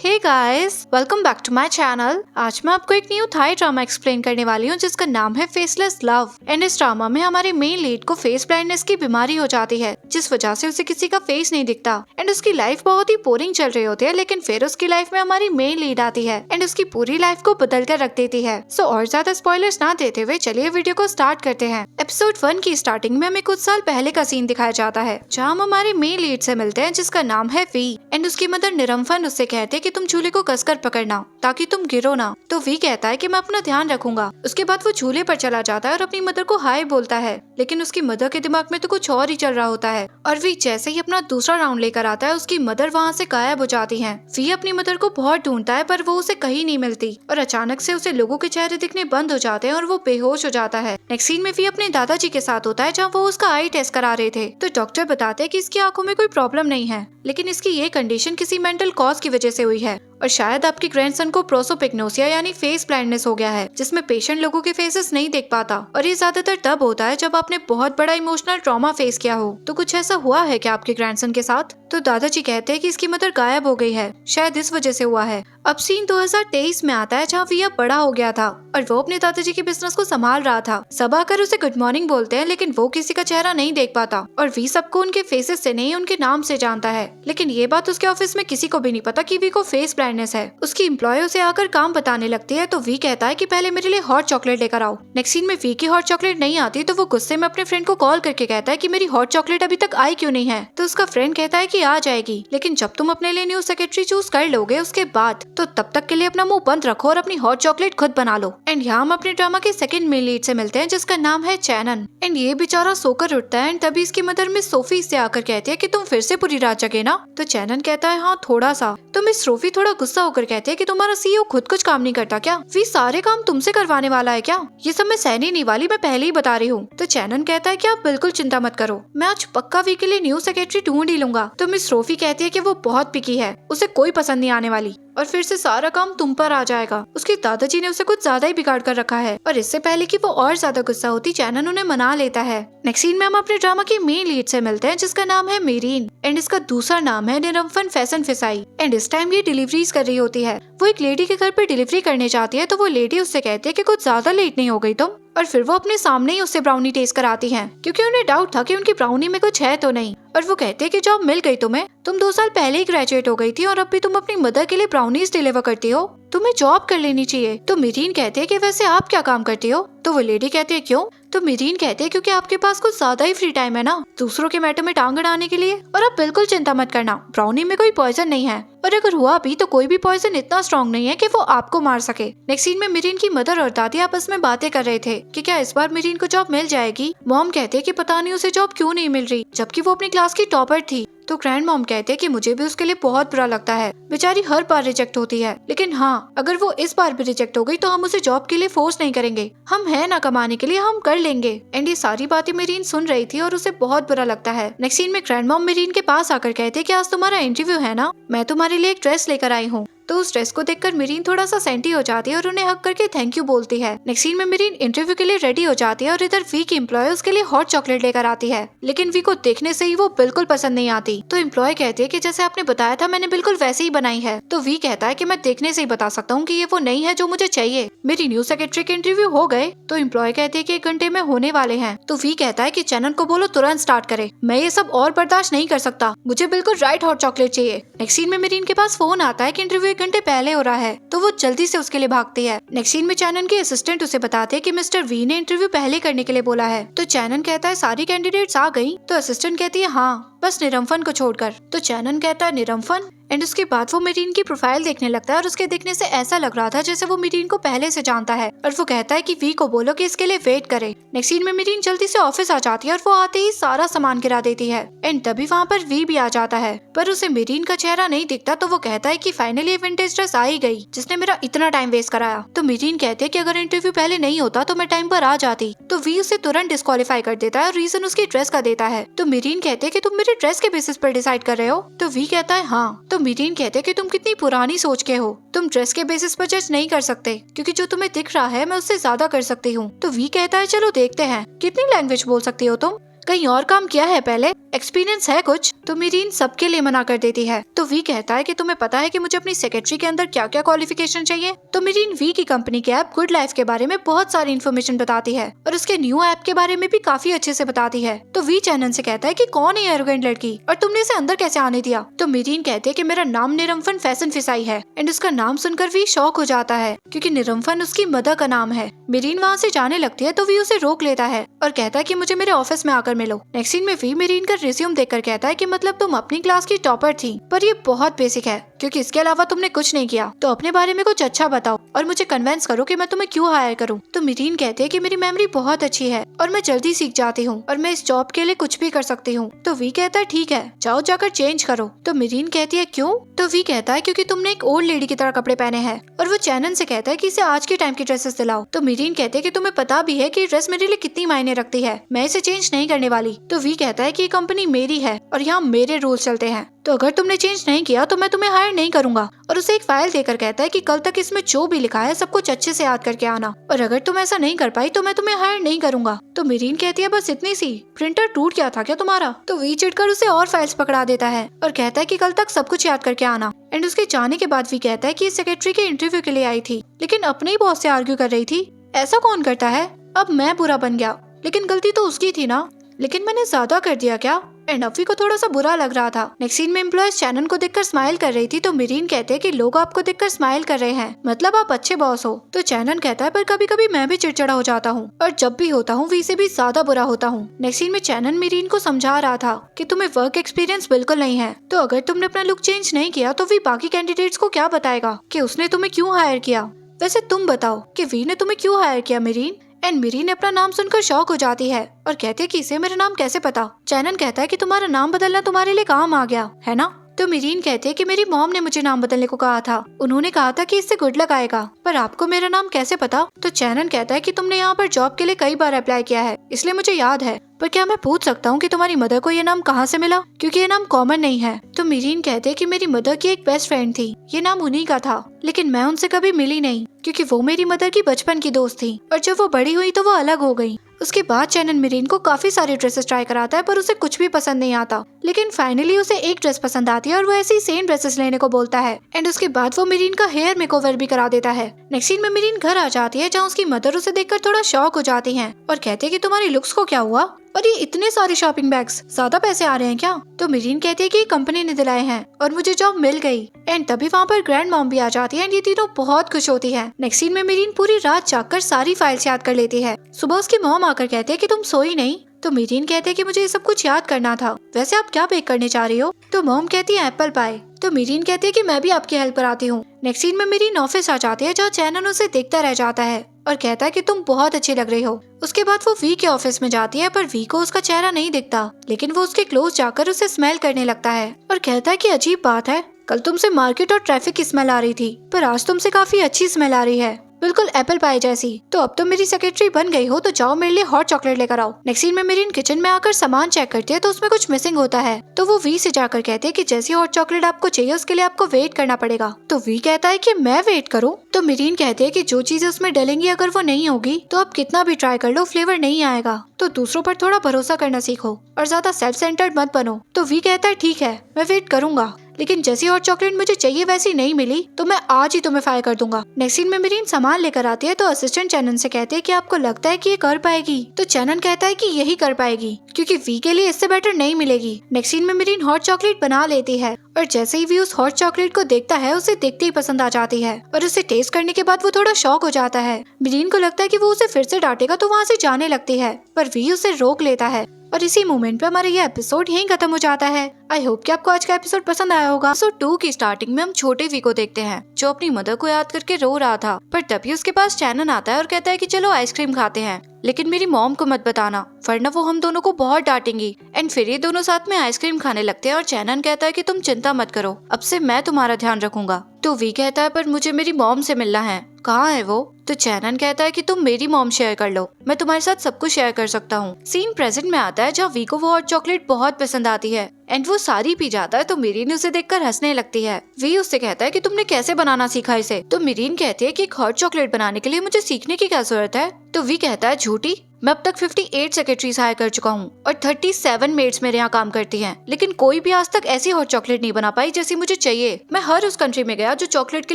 Hey guys, welcome back to my channel. आज मैं आपको एक न्यू थाई ड्रामा एक्सप्लेन करने वाली हूँ जिसका नाम है फेसलेस लव। एंड इस ड्रामा में हमारे मेन लीड को फेस ब्लाइंडनेस की बीमारी हो जाती है, जिस वजह से उसे किसी का फेस नहीं दिखता एंड उसकी लाइफ बहुत ही बोरिंग चल रही होती है। लेकिन फिर उसकी लाइफ में हमारी मेन लीड आती है एंड उसकी पूरी लाइफ को बदल कर रख देती है। सो और ज्यादा स्पॉयलर्स ना देते हुए चलिए वीडियो को स्टार्ट करते हैं। एपिसोड 1 की स्टार्टिंग में हमें कुछ साल पहले का सीन दिखाया जाता है, जहाँ हम हमारे मेन लीड से मिलते हैं जिसका नाम है वी। एंड उसकी मदर निरंफन उससे कहते हैं कि तुम झूले को कसकर पकड़ना ताकि तुम गिरो ना। तो वी कहता है कि मैं अपना ध्यान रखूंगा। उसके बाद वो झूले पर चला जाता है और अपनी मदर को हाय बोलता है, लेकिन उसकी मदर के दिमाग में तो कुछ और ही चल रहा होता है। और वी जैसे ही अपना दूसरा राउंड लेकर आता है, उसकी मदर वहाँ से गायब हो जाती है। वी अपनी मदर को बहुत ढूंढता है पर वो उसे कहीं नहीं मिलती और अचानक से उसे लोगों के चेहरे दिखने बंद हो जाते हैं और वो बेहोश हो जाता है। नेक्स्ट सीन में वी अपने दादाजी के साथ होता है, जहाँ वो उसका आई टेस्ट करा रहे थे। तो डॉक्टर बताते हैं कि इसकी आंखों में कोई प्रॉब्लम नहीं है, लेकिन इसकी ये कंडीशन किसी मेंटल कॉज की वजह से हुई है और शायद आपके ग्रैंडसन को प्रोसोपिग्नोसिया यानी फेस ब्लाइंडनेस हो गया है, जिसमें पेशेंट लोगों के फेसेस नहीं देख पाता। और ये ज्यादातर तब होता है जब आपने बहुत बड़ा इमोशनल ट्रॉमा फेस किया हो। तो कुछ ऐसा हुआ है क्या आपके ग्रैंडसन के साथ? तो दादाजी कहते हैं कि इसकी मदर गायब हो गई है, शायद इस वजह से हुआ है। अब सीन 2023 में आता है, जहाँ वी अब बड़ा हो गया था और वो अपने दादाजी के बिजनेस को संभाल रहा था। सब आकर उसे गुड मॉर्निंग बोलते हैं, लेकिन वो किसी का चेहरा नहीं देख पाता और वी सबको उनके फेसेस से नहीं उनके नाम से जानता है। लेकिन ये बात उसके ऑफिस में किसी को भी नहीं पता कि वी को फेस ब्लाइंडनेस है। उसकी एम्प्लॉय उसे आकर काम बताने लगती है, तो वी कहता है कि पहले मेरे लिए हॉट चॉकलेट लेकर आओ। नेक्स्ट सीन में वी की हॉट चॉकलेट नहीं आती, तो वो गुस्से में अपने फ्रेंड को कॉल करके कहता है कि मेरी हॉट चॉकलेट अभी तक आई क्यों नहीं है। तो उसका फ्रेंड कहता है कि आ जाएगी, लेकिन जब तुम अपने लिए न्यू सेक्रेटरी चूज कर लोगे उसके बाद, तो तब तक के लिए अपना मुंह बंद रखो और अपनी हॉट चॉकलेट खुद बना लो। एंड यहाँ हम अपने ड्रामा के सेकंड मेन लीड से मिलते हैं जिसका नाम है चैनन। एंड ये बेचारा सोकर उठता है एंड तभी इसकी मदर मिस सोफी इससे आकर कहती है कि तुम फिर से पूरी रात जगे ना। तो चैनन कहता है हाँ थोड़ा सा। तो मिस सोफी थोड़ा गुस्सा होकर कहती है कि तुम्हारा सीईओ खुद कुछ काम नहीं करता क्या? वी सारे काम तुमसे करवाने वाला है क्या? ये सब मैं सहनी नहीं वाली, मैं पहले ही बता रही हूँ। तो चैनन कहता है कि आप बिल्कुल चिंता मत करो, मैं आज पक्का वी के लिए न्यू सेक्रेटरी ढूंढ ही लूंगा। तो मिस सोफी कहती है कि वो बहुत पिकी है, उसे कोई पसंद नहीं आने वाली और फिर से सारा काम तुम पर आ जाएगा। उसके दादाजी ने उसे कुछ ज्यादा ही बिगाड़ कर रखा है और इससे पहले कि वो और ज्यादा गुस्सा होती, चैनन उन्हें मना लेता है। नेक्स्ट सीन में हम अपने ड्रामा की मेन लीड से मिलते हैं जिसका नाम है मेरीन एंड इसका दूसरा नाम है निरंफन फैशन फिसाई। एंड इस टाइम ये डिलीवरीज कर रही होती है। वो एक लेडी के घर पर डिलीवरी करने जाती है, तो वो लेडी उससे कहती है कि कुछ ज्यादा लेट नहीं हो गई तुम? और फिर वो अपने सामने ही उससे ब्राउनी टेस्ट कराती हैं, क्योंकि उन्हें डाउट था कि उनकी ब्राउनी में कुछ है तो नहीं। और वो कहते हैं कि जॉब मिल गई तुम्हें, तुम 2 साल पहले ही ग्रेजुएट हो गई थी और अब भी तुम अपनी मदर के लिए ब्राउनीज डिलीवर करती हो, तुम्हें जॉब कर लेनी चाहिए। तो मिरीन कहते हैं कि वैसे आप क्या काम करती हो? तो वो लेडी कहती है क्यों? तो मिरीन कहते हैं क्योंकि आपके पास कुछ ज्यादा ही फ्री टाइम है ना, दूसरों के मैटर में टांग अड़ाने के लिए। और आप बिल्कुल चिंता मत करना, ब्राउनी में कोई पॉइजन नहीं है, और अगर हुआ भी तो कोई भी पॉइजन इतना स्ट्रॉन्ग नहीं है कि वो आपको मार सके। नेक्स्ट सीन में मिरीन की मदर और दादी आपस में बातें कर रहे थे कि क्या इस बार मिरीन को जॉब मिल जाएगी। मॉम कहते हैं कि पता नहीं उसे जॉब क्यों नहीं मिल रही, जबकि वो अपनी क्लास की टॉपर थी। तो ग्रैंड मॉम कहते हैं कि मुझे भी उसके लिए बहुत बुरा लगता है, बेचारी हर बार रिजेक्ट होती है, लेकिन हाँ अगर वो इस बार भी रिजेक्ट हो गई तो हम उसे जॉब के लिए फोर्स नहीं करेंगे, हम है ना कमाने के लिए, हम कर लेंगे। एंड ये सारी बातें मेरीन सुन रही थी और उसे बहुत बुरा लगता है। नेक्स्ट सीन में ग्रैंड मॉम मेरीन के पास आकर कहते हैं कि आज तुम्हारा इंटरव्यू है ना, मैं तुम्हारे लिए एक ड्रेस लेकर आई हूँ। तो उस ड्रेस को देखकर मेरीन थोड़ा सा सेंटी हो जाती है और उन्हें हक करके थैंक यू बोलती है। नेक्स्ट सीन में मेरीन इंटरव्यू के लिए रेडी हो जाती है और इधर वी की एम्प्लॉय उसके लिए हॉट चॉकलेट लेकर आती है, लेकिन वी को देखने से ही वो बिल्कुल पसंद नहीं आती। तो एम्प्लॉय कहती है कि जैसे आपने बताया था मैंने बिल्कुल वैसे ही बनाई है। तो वी कहता है कि मैं देखने से ही बता सकता हूँ कि ये वो नहीं है जो मुझे चाहिए। मेरी न्यू सेक्रेटरी के इंटरव्यू हो गए? तो एम्प्लॉय कहते हैं कि 1 घंटे में होने वाले हैं। तो वी कहता है कि चैनन को बोलो तुरंत स्टार्ट करे, मैं ये सब और बर्दाश्त नहीं कर सकता, मुझे बिल्कुल राइट हॉट चॉकलेट चाहिए। नेक्स्ट सीन में मेरीन के पास फोन आता है कि इंटरव्यू 1 घंटे पहले हो रहा है, तो वो जल्दी से उसके लिए भागती है। नेक्स्ट सीन में चैनन के असिस्टेंट उसे बताते हैं कि मिस्टर वी ने इंटरव्यू पहले करने के लिए बोला है। तो चैनन कहता है सारी कैंडिडेट्स आ गई? तो असिस्टेंट कहती है हाँ बस निरंफन को छोड़कर। तो चैनन कहता है निरंफन? एंड उसके बाद वो मेरीन की प्रोफाइल देखने लगता है और उसके देखने से ऐसा लग रहा था जैसे वो मेरीन को पहले से जानता है, और वो कहता है कि वी को बोलो कि इसके लिए वेट करे। नेक्स्ट सीन में मेरीन जल्दी से ऑफिस आ जाती है और वो आते ही सारा सामान गिरा देती है। एंड तभी वहाँ पर वी भी आ जाता है, पर उसे मेरीन का चेहरा नहीं दिखता। तो वो कहता है कि फाइनली विंटेज ड्रेस आ ही गई जिसने मेरा इतना टाइम वेस्ट कराया। तो मेरीन कहते हैं कि अगर इंटरव्यू पहले नहीं होता तो मैं टाइम पर आ जाती। तो वी उसे तुरंत डिस्क्वालीफाई कर देता है और रीजन उसकी ड्रेस का देता है। तो मेरीन कहते हैं कि तुम मेरे ड्रेस के बेसिस पर डिसाइड कर रहे हो? तो वी कहता है हाँ। तो मेरीन कहते हैं कि तुम कितनी पुरानी सोच के हो, तुम ड्रेस के बेसिस पर जज नहीं कर सकते, क्योंकि जो तुम्हें दिख रहा है मैं उससे ज्यादा कर सकती हूँ। तो वी कहता है चलो देखते हैं कितनी लैंग्वेज बोल सकती हो तुम। कहीं और काम किया है पहले, एक्सपीरियंस है कुछ? तो मीरीन सबके लिए मना कर देती है। तो वी कहता है कि तुम्हें पता है कि मुझे अपनी सेक्रेटरी के अंदर क्या क्या क्वालिफिकेशन चाहिए। तो मीरीन वी की कंपनी के ऐप गुड लाइफ के बारे में बहुत सारी इन्फॉर्मेशन बताती है और उसके न्यू ऐप के बारे में भी काफी अच्छे से बताती है। तो वी चैनन से कहता है कि कौन है एरोगेंट लड़की और तुमने इसे अंदर कैसे आने दिया। तो मीरीन कहते है कि मेरा नाम निरम्फन फैशन फिसाई है एंड उसका नाम सुनकर वी शॉक हो जाता है क्योंकि निरम्फन उसकी मदर का नाम है। मीरीन वहाँ से जाने लगती है तो वी उसे रोक लेता है और कहता है कि मुझे मेरे ऑफिस में आकर मिलो। नेक्स्ट सीन में वी मीरीन का रिज्यूम देखकर कहता है कि मतलब तुम अपनी क्लास की टॉपर थी, पर ये बहुत बेसिक है क्योंकि इसके अलावा तुमने कुछ नहीं किया। तो अपने बारे में कुछ अच्छा बताओ और मुझे कन्विंस करो कि मैं तुम्हें क्यों हायर करूं। तो मीरीन कहती है कि मेरी मेमोरी बहुत अच्छी है और मैं जल्दी सीख जाती हूँ और मैं इस जॉब के लिए कुछ भी कर सकती हूँ। तो वी कहता है ठीक है, जाओ जाकर चेंज करो। तो मीरीन कहती है क्यों? तो वी कहता है क्योंकि तुमने एक ओल्ड लेडी की तरह कपड़े पहने हैं और वो चैनन से कहता है कि इसे आज के टाइम की ड्रेसेस दिलाओ। तो मीरीन कहते है कि तुम्हें पता भी है कि ड्रेस मेरे लिए कितनी मायने रखती है, मैं इसे चेंज नहीं करने वाली। तो वी कहता है कि ये कंपनी मेरी है और यहाँ मेरे रूल्स चलते हैं, तो अगर तुमने चेंज नहीं किया तो मैं तुम्हें हायर नहीं करूंगा। और उसे एक फाइल देकर कहता है कि कल तक इसमें जो भी लिखा है सब कुछ अच्छे से याद करके आना और अगर तुम ऐसा नहीं कर पाई तो मैं तुम्हें हायर नहीं करूंगा। तो मीरीन कहती है बस इतनी सी, प्रिंटर टूट गया था क्या तुम्हारा? तो वी चिढ़कर उसे और फाइल्स पकड़ा देता है और कहता है कि कल तक सब कुछ याद करके आना। एंड उसके जाने के बाद वी कहता है कि सेक्रेटरी के इंटरव्यू के लिए आई थी लेकिन अपने ही बॉस से आर्ग्यू कर रही थी। ऐसा कौन करता है? अब मैं बुरा बन गया, लेकिन गलती तो उसकी थी ना, लेकिन मैंने ज्यादा कर दिया क्या? एंड अफी को थोड़ा सा बुरा लग रहा था। नेक्स्ट सीन में एम्प्लॉयज चैनन को देखकर स्माइल कर रही थी तो मीरीन कहते हैं कि लोग आपको देखकर स्माइल कर रहे हैं, मतलब आप अच्छे बॉस हो। तो चैनन कहता है पर कभी कभी मैं भी चिड़चिड़ा हो जाता हूँ और जब भी होता हूँ वी से भी ज्यादा बुरा होता हूँ। नेक्स्ट सीन में चैनन मीरीन को समझा रहा था कि तुम्हें वर्क एक्सपीरियंस बिल्कुल नहीं है, तो अगर तुमने अपना लुक चेंज नहीं किया तो वी बाकी कैंडिडेट्स को क्या बताएगा कि उसने तुम्हें क्यों हायर किया। वैसे तुम बताओ कि वी ने तुम्हें क्यों हायर किया मीरीन? एंड मीरीन ने अपना नाम सुनकर शॉक हो जाती है और कहती है कि इसे मेरा नाम कैसे पता। चैनन कहता है कि तुम्हारा नाम बदलना तुम्हारे लिए काम आ गया है ना? तो मीरीन कहती है कि मेरी मॉम ने मुझे नाम बदलने को कहा था, उन्होंने कहा था कि इससे गुड लक आएगा, पर आपको मेरा नाम कैसे पता? तो चैनन कहता है कि तुमने यहाँ पर जॉब के लिए कई बार अप्लाई किया है इसलिए मुझे याद है, पर क्या मैं पूछ सकता हूँ कि तुम्हारी मदर को ये नाम कहाँ से मिला, क्योंकि ये नाम कॉमन नहीं है। तो मीरीन कहते हैं कि मेरी मदर की एक बेस्ट फ्रेंड थी, ये नाम उन्हीं का था, लेकिन मैं उनसे कभी मिली नहीं क्योंकि वो मेरी मदर की बचपन की दोस्त थी और जब वो बड़ी हुई तो वो अलग हो गई। उसके बाद चैनन मीरीन को काफी सारी ड्रेसेस ट्राई कराता है पर उसे कुछ भी पसंद नहीं आता, लेकिन फाइनली उसे एक ड्रेस पसंद आती है और वो ऐसी सेम ड्रेसेस लेने को बोलता है। एंड उसके बाद वो मीरीन का हेयर मेकओवर भी करा देता है। नेक्स्ट सीन में मीरीन घर आ जाती है जहाँ उसकी मदर उसे देखकर थोड़ा शॉक हो जाती है और कहते हैं कि तुम्हारी लुक्स को क्या हुआ और ये इतने सारे शॉपिंग बैग्स, ज्यादा पैसे आ रहे हैं क्या? तो मीरीन कहती है कि कंपनी ने दिलाए हैं और मुझे जॉब मिल गई। एंड तभी वहाँ पर ग्रैंड मॉम भी आ जाती है एंड ये तीनों बहुत खुश होती है। नेक्स्ट सीन में मीरीन पूरी रात जागकर सारी फाइल्स याद कर लेती है। सुबह उसकी मॉम आकर कहती है कि तुम सोई नहीं? तो मीरीन कहते हैं कि मुझे ये सब कुछ याद करना था। वैसे आप क्या बेक करने चाह रही हो? तो मॉम कहती है एप्पल पाई। तो मीरीन कहती है कि मैं भी आपकी हेल्प कराती हूँ। नेक्स्ट सीन में मीरीन ऑफिस आ जाती है जहाँ चैनन उसे देखता रह जाता है और कहता है कि तुम बहुत अच्छी लग रही हो। उसके बाद वो वी के ऑफिस में जाती है पर वी को उसका चेहरा नहीं दिखता, लेकिन वो उसके क्लोज जाकर उसे स्मेल करने लगता है और कहता है कि अजीब बात है, कल तुमसे मार्केट और ट्रैफिक की स्मेल आ रही थी पर आज तुमसे काफी अच्छी स्मेल आ रही है, बिल्कुल एप्पल पाई जैसी। तो अब तो मेरी सेक्रेटरी बन गई हो तो जाओ मेरे लिए हॉट चॉकलेट लेकर आओ। नेक्स्ट सीन में मीरीन किचन में आकर सामान चेक करती है तो उसमें कुछ मिसिंग होता है, तो वो वी से जाकर कहते हैं कि जैसी हॉट चॉकलेट आपको चाहिए उसके लिए आपको वेट करना पड़ेगा। तो वी कहता है कि मैं वेट करूं? तो मीरीन कहती है कि जो चीजें उसमें डलेंगी अगर वो नहीं होगी तो आप कितना भी ट्राई कर लो फ्लेवर नहीं आएगा, तो दूसरों पर थोड़ा भरोसा करना सीखो और ज्यादा सेल्फ सेंटर्ड मत बनो। तो वी कहता है ठीक है मैं वेट करूंगा, लेकिन जैसी हॉट चॉकलेट मुझे चाहिए वैसी नहीं मिली तो मैं आज ही तुम्हें फायर कर दूंगा। नेक्स्ट सीन में मीरीन सामान लेकर आती है तो असिस्टेंट चैनन से कहते हैं कि आपको लगता है कि ये कर पाएगी? तो चैनन कहता है कि यही कर पाएगी क्योंकि वी के लिए इससे बेटर नहीं मिलेगी। नेक्स्ट सीन में मीरीन हॉट चॉकलेट बना लेती है और जैसे ही वी उस हॉट चॉकलेट को देखता है उसे देखते ही पसंद आ जाती है और उसे टेस्ट करने के बाद वो थोड़ा शॉक हो जाता है। मीरीन को लगता है कि वो उसे फिर से डांटेगा तो वहाँ से जाने लगती है पर वी उसे रोक लेता है और इसी मोमेंट पे हमारा ये एपिसोड यहीं खत्म हो जाता है। आई होप कि आपको आज का एपिसोड पसंद आया होगा। एपिसोड 2 की स्टार्टिंग में हम छोटे वी को देखते हैं जो अपनी मदर को याद करके रो रहा था, पर तभी उसके पास चैनन आता है और कहता है कि चलो आइसक्रीम खाते हैं, लेकिन मेरी मॉम को मत बताना वरना वो हम दोनों को बहुत डांटेंगी। एंड फिर ये दोनों साथ में आइसक्रीम खाने लगते हैं और चैनन कहता है कि तुम चिंता मत करो, अब से मैं तुम्हारा ध्यान रखूंगा। तो वी कहता है पर मुझे मेरी मॉम से मिलना है, कहाँ है वो? तो चैनन कहता है कि तुम मेरी मॉम शेयर कर लो, मैं तुम्हारे साथ सब कुछ शेयर कर सकता हूँ। सीन प्रेजेंट में आता है जहाँ वी को वो हॉट चॉकलेट बहुत पसंद आती है एंड वो सारी पी जाता है तो मीरीन उसे देखकर हंसने लगती है। वी उससे कहता है कि तुमने कैसे बनाना सीखा इसे? तो मीरीन कहती है कि एक हॉट चॉकलेट बनाने के लिए मुझे सीखने की क्या जरूरत है? तो वी कहता है झूठी, मैं अब तक 58 सेक्रेटरीज हायर कर चुका हूँ और 37 मेड्स मेरे यहाँ काम करती हैं, लेकिन कोई भी आज तक ऐसी हॉट चॉकलेट नहीं बना पाई जैसी मुझे चाहिए। मैं हर उस कंट्री में गया जो चॉकलेट के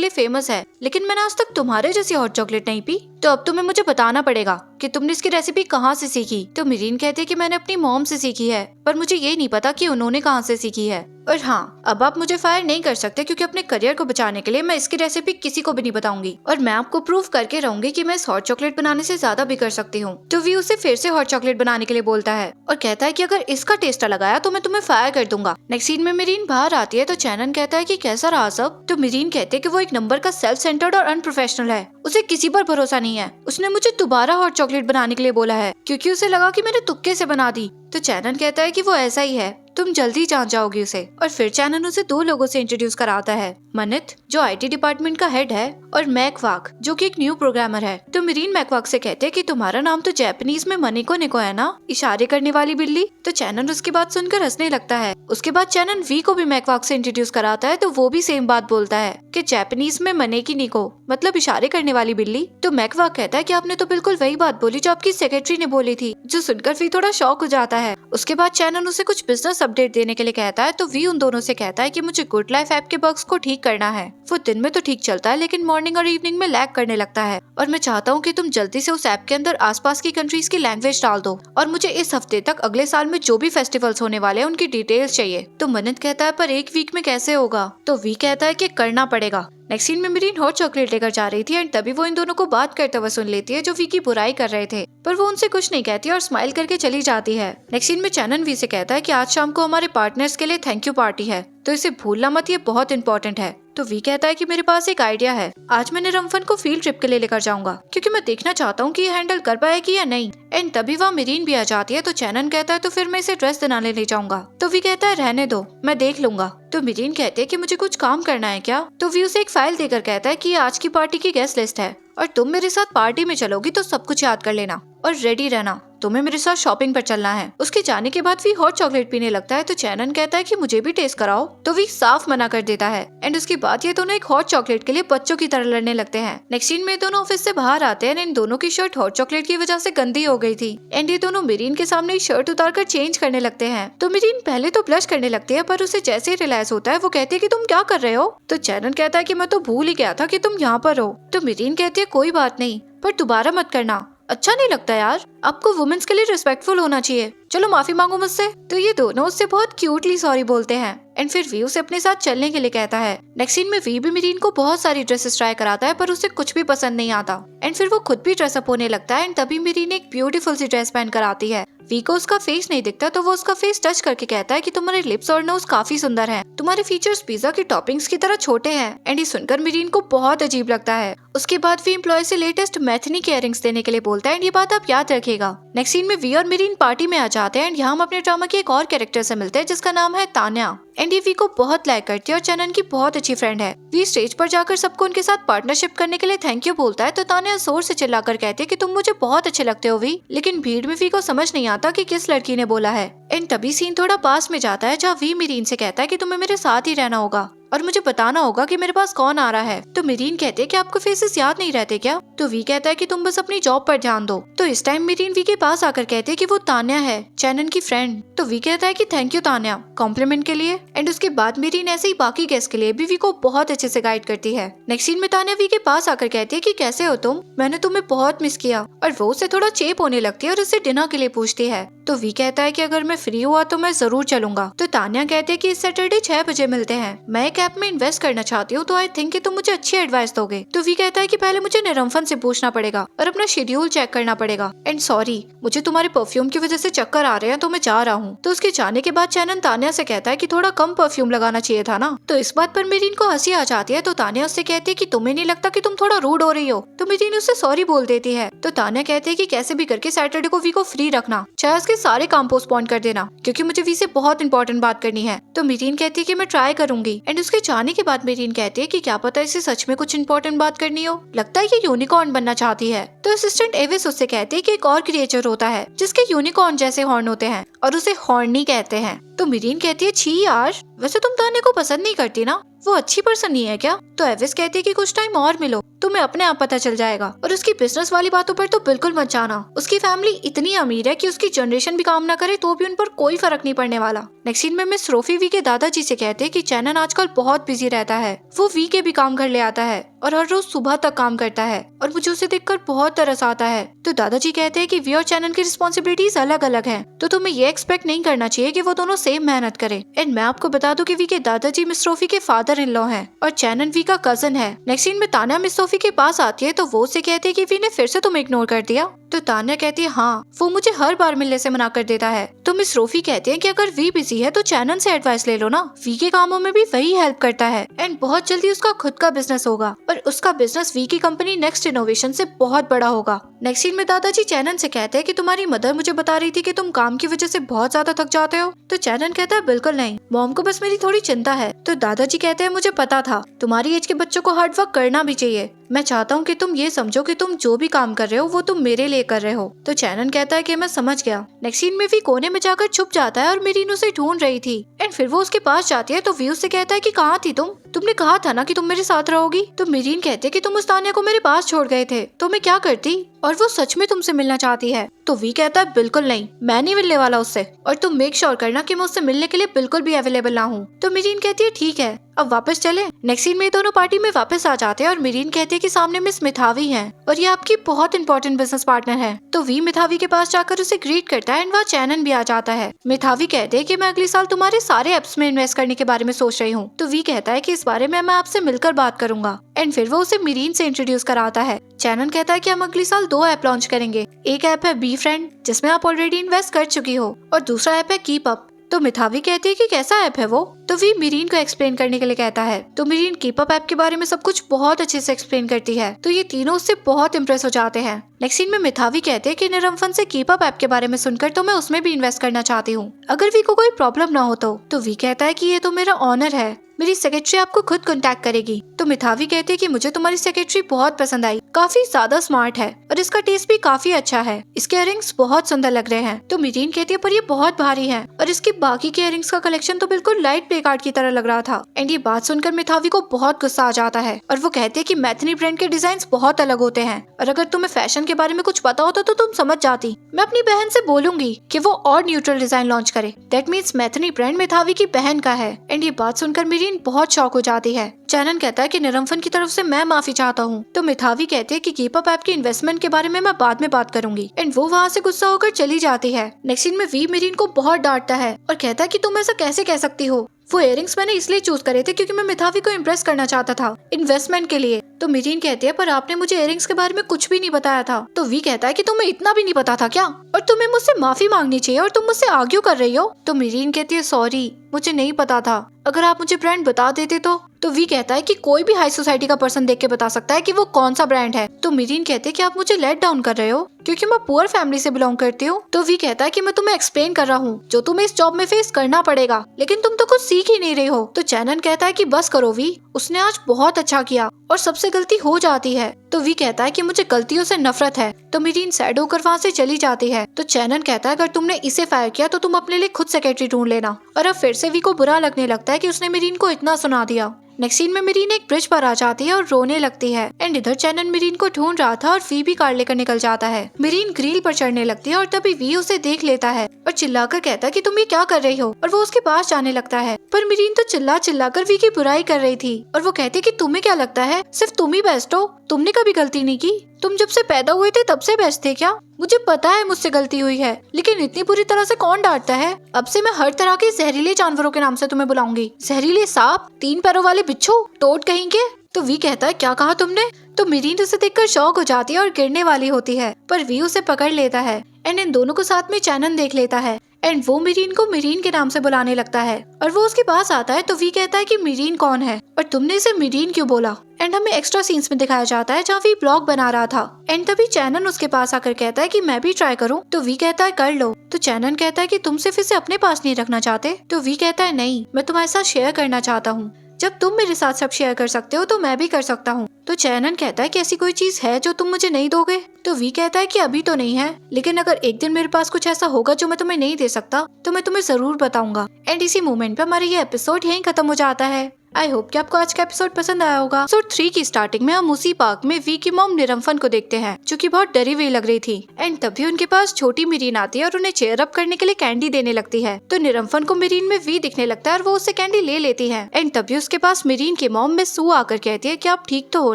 लिए फेमस है, लेकिन मैंने आज तक तुम्हारे जैसी हॉट चॉकलेट नहीं पी। तो अब तुम्हें मुझे बताना पड़ेगा कि तुमने इसकी रेसिपी कहाँ से सीखी। तो मिरीन कहती है कि मैंने अपनी मॉम से सीखी है, पर मुझे ये नहीं पता कि उन्होंने कहाँ से सीखी है। और हाँ, अब आप मुझे फायर नहीं कर सकते क्योंकि अपने करियर को बचाने के लिए मैं इसकी रेसिपी किसी को भी नहीं बताऊंगी और मैं आपको प्रूव करके रहूंगी कि मैं इस हॉट चॉकलेट बनाने से ज्यादा भी कर सकती हूँ। तो वी उसे फिर से हॉट चॉकलेट बनाने के लिए बोलता है और कहता है कि अगर इसका टेस्ट अलग आया तो मैं तुम्हें फायर कर दूंगा। नेक्स्ट सीन में मिरीन बाहर आती है तो चैनन कहता है कि कैसा रहा सब। तो मिरीन कहते है कि वो एक नंबर का सेल्फ सेंटर्ड और अनप्रोफेशनल है, उसे किसी पर भरोसा नहीं है। उसने मुझे दोबारा हॉट चॉकलेट बनाने के लिए बोला है क्योंकि उसे लगा कि मैंने तुक्के से बना दी। तो चैनन कहता है कि वो ऐसा ही है, तुम जल्दी जान जाओगे उसे। और फिर चैनन उसे दो लोगों से इंट्रोड्यूस कराता है, मनित जो आईटी डिपार्टमेंट का हेड है और मैकवाक जो कि एक न्यू प्रोग्रामर है। तो मिरीन मैकवाक से कहते हैं कि तुम्हारा नाम तो जापानीज में मनिको निको है ना, इशारे करने वाली बिल्ली। तो चैनन उसकी बात सुनकर हंसने लगता है। उसके बाद चैनन वी को भी मैकवाक से इंट्रोड्यूस कराता है तो वो भी सेम बात बोलता है कि जापानीज में मनेकी निको मतलब इशारे करने वाली बिल्ली। तो मैकवाक कहता है कि आपने तो बिल्कुल वही बात बोली जो आपकी सेक्रेटरी ने बोली थी, जो सुनकर वी थोड़ा शॉक हो जाता है। उसके बाद चैनन उसे कुछ बिजनेस अपडेट देने के लिए कहता है तो वी उन दोनों से कहता है कि मुझे गुड लाइफ ऐप के बग्स को ठीक करना है। वो दिन में तो ठीक चलता है लेकिन मॉर्निंग और इवनिंग में लैग करने लगता है और मैं चाहता हूँ कि तुम जल्दी से उस ऐप के अंदर आसपास की कंट्रीज की लैंग्वेज डाल दो और मुझे इस हफ्ते तक अगले साल में जो भी फेस्टिवल्स होने वाले हैं उनकी डिटेल्स चाहिए। तो मनित कहता है पर एक वीक में कैसे होगा। तो वी कहता है कि करना पड़ेगा। नेक्स्ट सीन में मिरीन हॉट चॉकलेट लेकर जा रही थी एंड तभी वो इन दोनों को बात करते हुए सुन लेती है जो वी की बुराई कर रहे थे, पर वो उनसे कुछ नहीं कहती और स्माइल करके चली जाती है। नेक्स्ट सीन में चैनन वी से कहता है कि आज शाम को हमारे पार्टनर्स के लिए थैंक यू पार्टी है, तो इसे भूलना मत, ये बहुत इंपॉर्टेंट है। तो वी कहता है कि मेरे पास एक आइडिया है, आज मैंने रमफन को फील्ड ट्रिप के लिए लेकर जाऊंगा क्योंकि मैं देखना चाहता हूँ कि ये हैंडल कर पाएगी या नहीं। एंड तभी वहाँ मिरीन भी आ जाती है। तो चैनन कहता है तो फिर मैं इसे ड्रेस दिलाने ले जाऊंगा। तो वी कहता है रहने दो, मैं देख लूंगा। तो मिरीन कहती है कि मुझे कुछ काम करना है क्या। तो वी उसे एक फाइल देकर कहता है कि ये आज की पार्टी की गेस्ट लिस्ट है और तुम मेरे साथ पार्टी में चलोगी तो सब कुछ याद कर लेना और रेडी रहना, तुम्हें मेरे साथ शॉपिंग पर चलना है। उसके जाने के बाद वी हॉट चॉकलेट पीने लगता है तो चैनन कहता है कि मुझे भी टेस्ट कराओ। तो वी साफ मना कर देता है एंड उसके बाद ये दोनों एक हॉट चॉकलेट के लिए बच्चों की तरह लड़ने लगते हैं। नेक्स्ट सीन में दोनों ऑफिस से बाहर आते हैं। इन दोनों की शर्ट हॉट चॉकलेट की वजह से गंदी हो गई थी एंड ये दोनों मिरीन के सामने शर्ट उतार कर चेंज करने लगते हैं। तो मिरीन पहले तो ब्लश करने लगती है पर उसे जैसे ही रियलाइज होता है वो कहती है कि तुम क्या कर रहे हो। तो चैनन कहता है कि मैं तो भूल ही गया था कि तुम यहाँ पर हो। तो मिरीन कहती है कोई बात नहीं, पर दोबारा मत करना, अच्छा नहीं लगता यार, आपको वुमेन्स के लिए रिस्पेक्टफुल होना चाहिए, चलो माफी मांगो मुझसे। तो ये दोनों उससे बहुत क्यूटली सॉरी बोलते हैं एंड फिर वी उसे अपने साथ चलने के लिए कहता है। नेक्स्ट सीन में वी भी मिरीन को बहुत सारी ड्रेसेस ट्राई कराता है पर उसे कुछ भी पसंद नहीं आता एंड फिर वो खुद भी ड्रेसअप होने लगता है एंड तभी मिरीन एक ब्यूटीफुल सी ड्रेस पहन कर आती है। वी को उसका फेस नहीं दिखता तो वो उसका फेस टच करके कहता है कि तुम्हारे लिप्स और नोज काफी सुंदर हैं, तुम्हारे फीचर्स पिज्जा की टॉपिंग्स की तरह छोटे हैं। एंड ये सुनकर मिरीन को बहुत अजीब लगता है। उसके बाद वी एम्प्लॉय से लेटेस्ट मैथनी के इयरिंग्स देने के लिए बोलता है एंड ये बात आप याद रखिएगा। नेक्स्ट सीन में वी और मिरीन पार्टी में आ जाते हैं एंड यहाँ हम अपने ड्रामा के एक और कैरेक्टर से मिलते हैं जिसका नाम है तान्या एंड ये वी को बहुत लाइक करती है और चैनन की बहुत अच्छी फ्रेंड है। वी स्टेज पर जाकर सबको उनके साथ पार्टनरशिप करने के लिए थैंक यू बोलता है तो तान्या जोर से चिल्लाकर कहती है कि तुम मुझे बहुत अच्छे लगते हो वी, लेकिन भीड़ में वी को समझ नहीं आता कि किस लड़की ने बोला है। एंड तभी सीन थोड़ा पास में जाता है जहाँ वी मिरीन से कहता है कि तुम्हें मेरे साथ ही रहना होगा और मुझे बताना होगा कि मेरे पास कौन आ रहा है। तो मिरीन कहते हैं कि आपको फेसेस याद नहीं रहते क्या। तो वी कहता है कि तुम बस अपनी जॉब पर ध्यान दो। तो इस टाइम मिरीन वी के पास आकर कहते हैं कि वो तान्या है, चैनन की फ्रेंड। तो वी कहता है कि थैंक यू तान्या कॉम्प्लीमेंट के लिए। एंड उसके बाद मिरीन ऐसे ही बाकी गेस्ट के लिए भी वी को बहुत अच्छे से गाइड करती है। नेक्स्ट सीन में तान्या वी के पास आकर कहती है कि कैसे हो तुम, मैंने तुम्हें बहुत मिस किया। और वो उसे थोड़ा चेप होने लगती है और उससे डिनर के लिए पूछती है। तो वी कहता है कि अगर मैं फ्री हुआ तो मैं जरूर चलूंगा। तो तान्या कहती है कि इस सैटरडे 6 बजे मिलते हैं, मैं एक ऐप में इन्वेस्ट करना चाहती हूँ तो आई थिंक कि तुम मुझे अच्छी एडवाइस दोगे। तो वी कहता है कि पहले मुझे निरंफन से पूछना पड़ेगा और अपना शेड्यूल चेक करना पड़ेगा। एंड सॉरी, मुझे तुम्हारे परफ्यूम की वजह से चक्कर आ रहे हैं तो मैं जा रहा हूँ। तो उसके जाने के बाद चैनन तान्या से कहता है कि थोड़ा कम परफ्यूम लगाना चाहिए था ना। तो इस बात पर मिरीन को हंसी आ जाती है। तो तान्या उससे कहती है कि तुम्हें नहीं लगता कि तुम थोड़ा रूड हो रही हो। तो मिरीन उससे सॉरी बोल देती है। तो तान्या कहती है कि कैसे भी करके सैटरडे को वी को फ्री रखना, चाहे उसके सारे काम पोस्टपोन कर देना क्योंकि मुझे वी से बहुत इंपॉर्टेंट बात करनी है। तो मिरीन कहती है कि मैं ट्राई करूंगी। एंड उसके जाने के बाद मिरीन कहती है कि क्या पता इसे सच में कुछ इंपॉर्टेंट बात करनी हो, लगता है ये यूनिकॉर्न बनना चाहती है। तो असिस्टेंट एविस उससे कहती है कि एक और क्रिएचर होता है जिसके यूनिकॉर्न जैसे हॉर्न होते हैं और उसे हॉर्नी कहते हैं। तो मीरीन कहती है छी यार, वैसे तुम तान्या को पसंद नहीं करती ना, वो अच्छी पर्सन नहीं है क्या? तो एविस कहती है कि कुछ टाइम और मिलो, तुम्हें अपने आप पता चल जाएगा। और उसकी बिजनेस वाली बातों पर तो बिल्कुल मत जाना, उसकी फैमिली इतनी अमीर है कि उसकी जनरेशन भी काम ना करे तो भी उन पर कोई फर्क नहीं पड़ने वाला। नेक्स्ट सीन में मिस रोफी वी के दादाजी से कहते हैं कि चैनन आजकल बहुत बिजी रहता है, वो वी के भी काम घर ले आता है और हर रोज सुबह तक काम करता है और मुझे उसे देखकर बहुत तरस आता है। तो दादाजी कहते हैं कि वी और चैनन की रिस्पॉन्सिबिलिटीज अलग अलग हैं, तो तुम्हें ये एक्सपेक्ट नहीं करना चाहिए कि वो दोनों सेम मेहनत करें। एंड मैं आपको बता दूं कि वी के दादाजी मिस रोफी के फादर इन लॉ हैं और चैनन वी का कजन है। नेक्स्ट सीन में तान्या मिस सोफी के पास आती है तो वो उसे कहती है कि वी ने फिर से तुम्हें इग्नोर कर दिया। तो तान्या कहती है हाँ, वो मुझे हर बार मिलने से मना कर देता है। तो मिस रोफी कहती है कि अगर वी बिजी है तो चैनन से एडवाइस ले लो ना, वी के कामों में भी वही हेल्प करता है एंड बहुत जल्दी उसका खुद का बिजनेस होगा और उसका बिजनेस वी की कंपनी नेक्स्ट इनोवेशन से बहुत बड़ा होगा। नेक्स्ट सीन में दादाजी चैनन से कहते हैं कि तुम्हारी मदर मुझे बता रही थी कि तुम काम की वजह से बहुत ज्यादा थक जाते हो। तो चैनन कहता है बिल्कुल नहीं, मॉम को बस मेरी थोड़ी चिंता है। तो दादाजी कहते हैं मुझे पता था, तुम्हारी एज के बच्चों को हार्ड वर्क करना भी चाहिए, मैं चाहता हूँ कि तुम ये समझो कि तुम जो भी काम कर रहे हो वो तुम मेरे लिए कर रहे हो। तो चैनन कहता है कि मैं समझ गया। नेक्स्ट सीन में वी कोने में जाकर छुप जाता है और मीरीन उसे ढूंढ रही थी एंड फिर वो उसके पास जाती है तो वी उससे कहता है कि कहाँ थी तुमने कहा था ना कि तुम मेरे साथ रहोगी। तो मीरीन कहते है कि तुम उस तान्या को मेरे पास छोड़ गए थे तो मैं क्या करती, और वो सच में तुमसे मिलना चाहती है। तो वी कहता है बिल्कुल नहीं, मैं नहीं मिलने वाला उससे और तुम मेक श्योर करना कि मैं उससे मिलने के लिए बिल्कुल भी अवेलेबल ना हूँ। तो मीरीन कहती है ठीक है, अब वापस चले। नेक्स्ट सीन में दोनों पार्टी में वापस आ जाते हैं और मीरीन कहती है कि सामने मिस मिथावी हैं और ये आपकी बहुत इंपॉर्टेंट बिजनेस पार्टनर है। तो वी मिथावी के पास जाकर उसे ग्रीट करता है एंड वहाँ चैनन भी आ जाता है। मिथावी कहते हैं कि मैं अगले साल तुम्हारे सारे एप्स में इन्वेस्ट करने के बारे में सोच रही हूँ। तो वी कहता है कि इस बारे में मैं आपसे मिलकर बात करूंगा एंड फिर वो उसे मीरीन से इंट्रोड्यूस कराता है। चैनन कहता है कि हम अगले साल 2 ऐप लॉन्च करेंगे, एक ऐप है बी फ्रेंड जिसमें आप ऑलरेडी इन्वेस्ट कर चुकी हो और दूसरा ऐप है कीप अप। तो मिथावी कहती है कि कैसा ऐप है वो। तो वी मीरीन को एक्सप्लेन करने के लिए कहता है। तो मीरीन कीप अप ऐप के बारे में सब कुछ बहुत अच्छे से एक्सप्लेन करती है तो ये तीनों उससे बहुत इम्प्रेस हो जाते हैं। नेक्स्ट सीन में मिथावी कहते हैं कि निरंफन से कीप अप ऐप के बारे में सुनकर तो मैं उसमें भी इन्वेस्ट करना चाहती हूँ अगर वी को कोई प्रॉब्लम ना हो तो वी कहता है कि ये तो मेरा ऑनर है, मेरी सेक्रेटरी आपको खुद कांटेक्ट करेगी। तो मिथावी कहती है कि मुझे तुम्हारी सेक्रेटरी बहुत पसंद आई, काफी ज्यादा स्मार्ट है और इसका टेस्ट भी काफी अच्छा है, इसके इयररिंग्स बहुत सुंदर लग रहे हैं। तो मीरीन कहती है पर ये बहुत भारी है और इसके बाकी के इयररिंग्स का कलेक्शन तो बिल्कुल लाइट प्ले कार्ड की तरह लग रहा था। एंड ये बात सुनकर मिथावी को बहुत गुस्सा आ जाता है और वो कहती है कि मैथनी ब्रांड के डिजाइन बहुत अलग होते हैं और अगर तुम्हें फैशन के बारे में कुछ पता होता तो तुम समझ जाती। मैं अपनी बहन से बोलूंगी कि वो और न्यूट्रल डिजाइन लॉन्च करे। दैट मीन्स मैथनी ब्रांड मिथावी की बहन का है। एंड ये बात सुनकर मीरीन बहुत शॉक हो जाती है। चैनन कहता है कि निरंफन की तरफ से मैं माफी चाहता हूँ। तो मिथावी कहते हैं कि कीप अप ऐप की इन्वेस्टमेंट के बारे में मैं बाद में बात करूंगी एंड वो वहाँ से गुस्सा होकर चली जाती है। नेक्स्ट सीन में वी मीरीन को बहुत डांटता है और कहता है कि तुम ऐसा कैसे कह सकती हो, वो इयररिंग्स मैंने इसलिए चूज करे थे क्योंकि मैं मिथावी को इम्प्रेस करना चाहता था इन्वेस्टमेंट के लिए। तो मीरीन कहती है पर आपने मुझे इयररिंग्स के बारे में कुछ भी नहीं बताया था। तो वी कहता है कि तुम्हें इतना भी नहीं पता था क्या, और तुम्हें मुझसे माफी मांगनी चाहिए और तुम मुझसे आर्ग्यू कर रही हो। तो मीरीन कहती है सॉरी, मुझे नहीं पता था, अगर आप मुझे ब्रांड बता देते तो वी कहता है कि कोई भी हाई सोसाइटी का पर्सन देख के बता सकता है कि वो कौन सा ब्रांड है। तो मीरीन कहते हैं कि आप मुझे लेट डाउन कर रहे हो क्योंकि मैं पुअर फैमिली से बिलोंग करती हूँ। तो वी कहता है कि मैं तुम्हें एक्सप्लेन कर रहा हूँ जो तुम्हें इस जॉब में फेस करना पड़ेगा, लेकिन तुम तो कुछ सीख ही नहीं रही हो। तो चैनन कहता है कि बस करो वी, उसने आज बहुत अच्छा किया और सबसे गलती हो जाती है। तो वी कहता है कि मुझे गलतियों से नफरत है। तो मीरीन सैड होकर वहाँ से चली जाती है। तो चैनन कहता है अगर तुमने इसे फायर किया तो तुम अपने लिए खुद सेक्रेटरी ढूंढ लेना। और अब फिर से वी को बुरा लगने लगता है कि उसने मीरीन को इतना सुना दिया। नेक्स्ट सीन में मीरीन एक ब्रिज पर आ जाती है और रोने लगती है एंड इधर चैनन मीरीन को ढूंढ रहा था और वी भी कार लेकर निकल जाता है। मीरीन ग्रिल पर चढ़ने लगती है और तभी वी उसे देख लेता है और चिल्लाकर कहता है कि तुम ये क्या कर रही हो, और वो उसके पास जाने लगता है। पर मीरीन तो चिल्ला कर वी की बुराई कर रही थी और वो कहती है कि तुम्हें क्या लगता है सिर्फ तुम ही बेस्ट हो, तुमने कभी गलती नहीं की, तुम जब से पैदा हुए थे तब से बेस्ट थे क्या? मुझे पता है मुझसे गलती हुई है, लेकिन इतनी बुरी तरह से कौन डांटता है? अब से मैं हर तरह के जहरीले जानवरों के नाम से तुम्हें बुलाऊंगी, जहरीले सांप, 3 पैरों वाले बिच्छू, टोट कहेंगे। तो वी कहता है क्या कहा तुमने? तो मीरीन उसे देखकर शॉक हो जाती है और गिरने वाली होती है, पर वी उसे पकड़ लेता है एंड इन दोनों को साथ में चैनन देख लेता है एंड वो मीरीन को मीरीन के नाम से बुलाने लगता है और वो उसके पास आता है। तो वी कहता है कि मीरीन कौन है और तुमने इसे मीरीन क्यों बोला? एंड हमें एक्स्ट्रा सीन्स में दिखाया जाता है जहाँ वी ब्लॉग बना रहा था एंड तभी चैनन उसके पास आकर कहता है कि मैं भी ट्राई करूँ। तो वी कहता है कर लो। तो चैनन कहता है कि तुम सिर्फ इसे अपने पास नहीं रखना चाहते? तो वी कहता है नहीं, मैं तुम्हारे साथ शेयर करना चाहता हूँ। जब तुम मेरे साथ सब शेयर कर सकते हो तो मैं भी कर सकता हूँ। तो चैनन कहता है कि ऐसी कोई चीज है जो तुम मुझे नहीं दोगे? तो वी कहता है कि अभी तो नहीं है, लेकिन अगर एक दिन मेरे पास कुछ ऐसा होगा जो मैं तुम्हें नहीं दे सकता तो मैं तुम्हें जरूर बताऊंगा। एंड इसी मोमेंट पे हमारा ये एपिसोड यहीं खत्म हो जाता है। आई होप कि आपको आज का एपिसोड पसंद आया होगा। एपिसोड 3 की स्टार्टिंग में हम उसी पार्क में वी की मॉम निरंफन को देखते हैं, जो कि बहुत डरी हुई लग रही थी। एंड तभी उनके पास छोटी मिरीन आती है और उन्हें चेयर अप करने के लिए कैंडी देने लगती है। तो निरंफन को मिरीन में वी दिखने लगता है और वो उससे कैंडी ले लेती है। एंड तभी उसके पास मिरीन की मॉम मिस सू आकर कहती है कि आप ठीक तो हो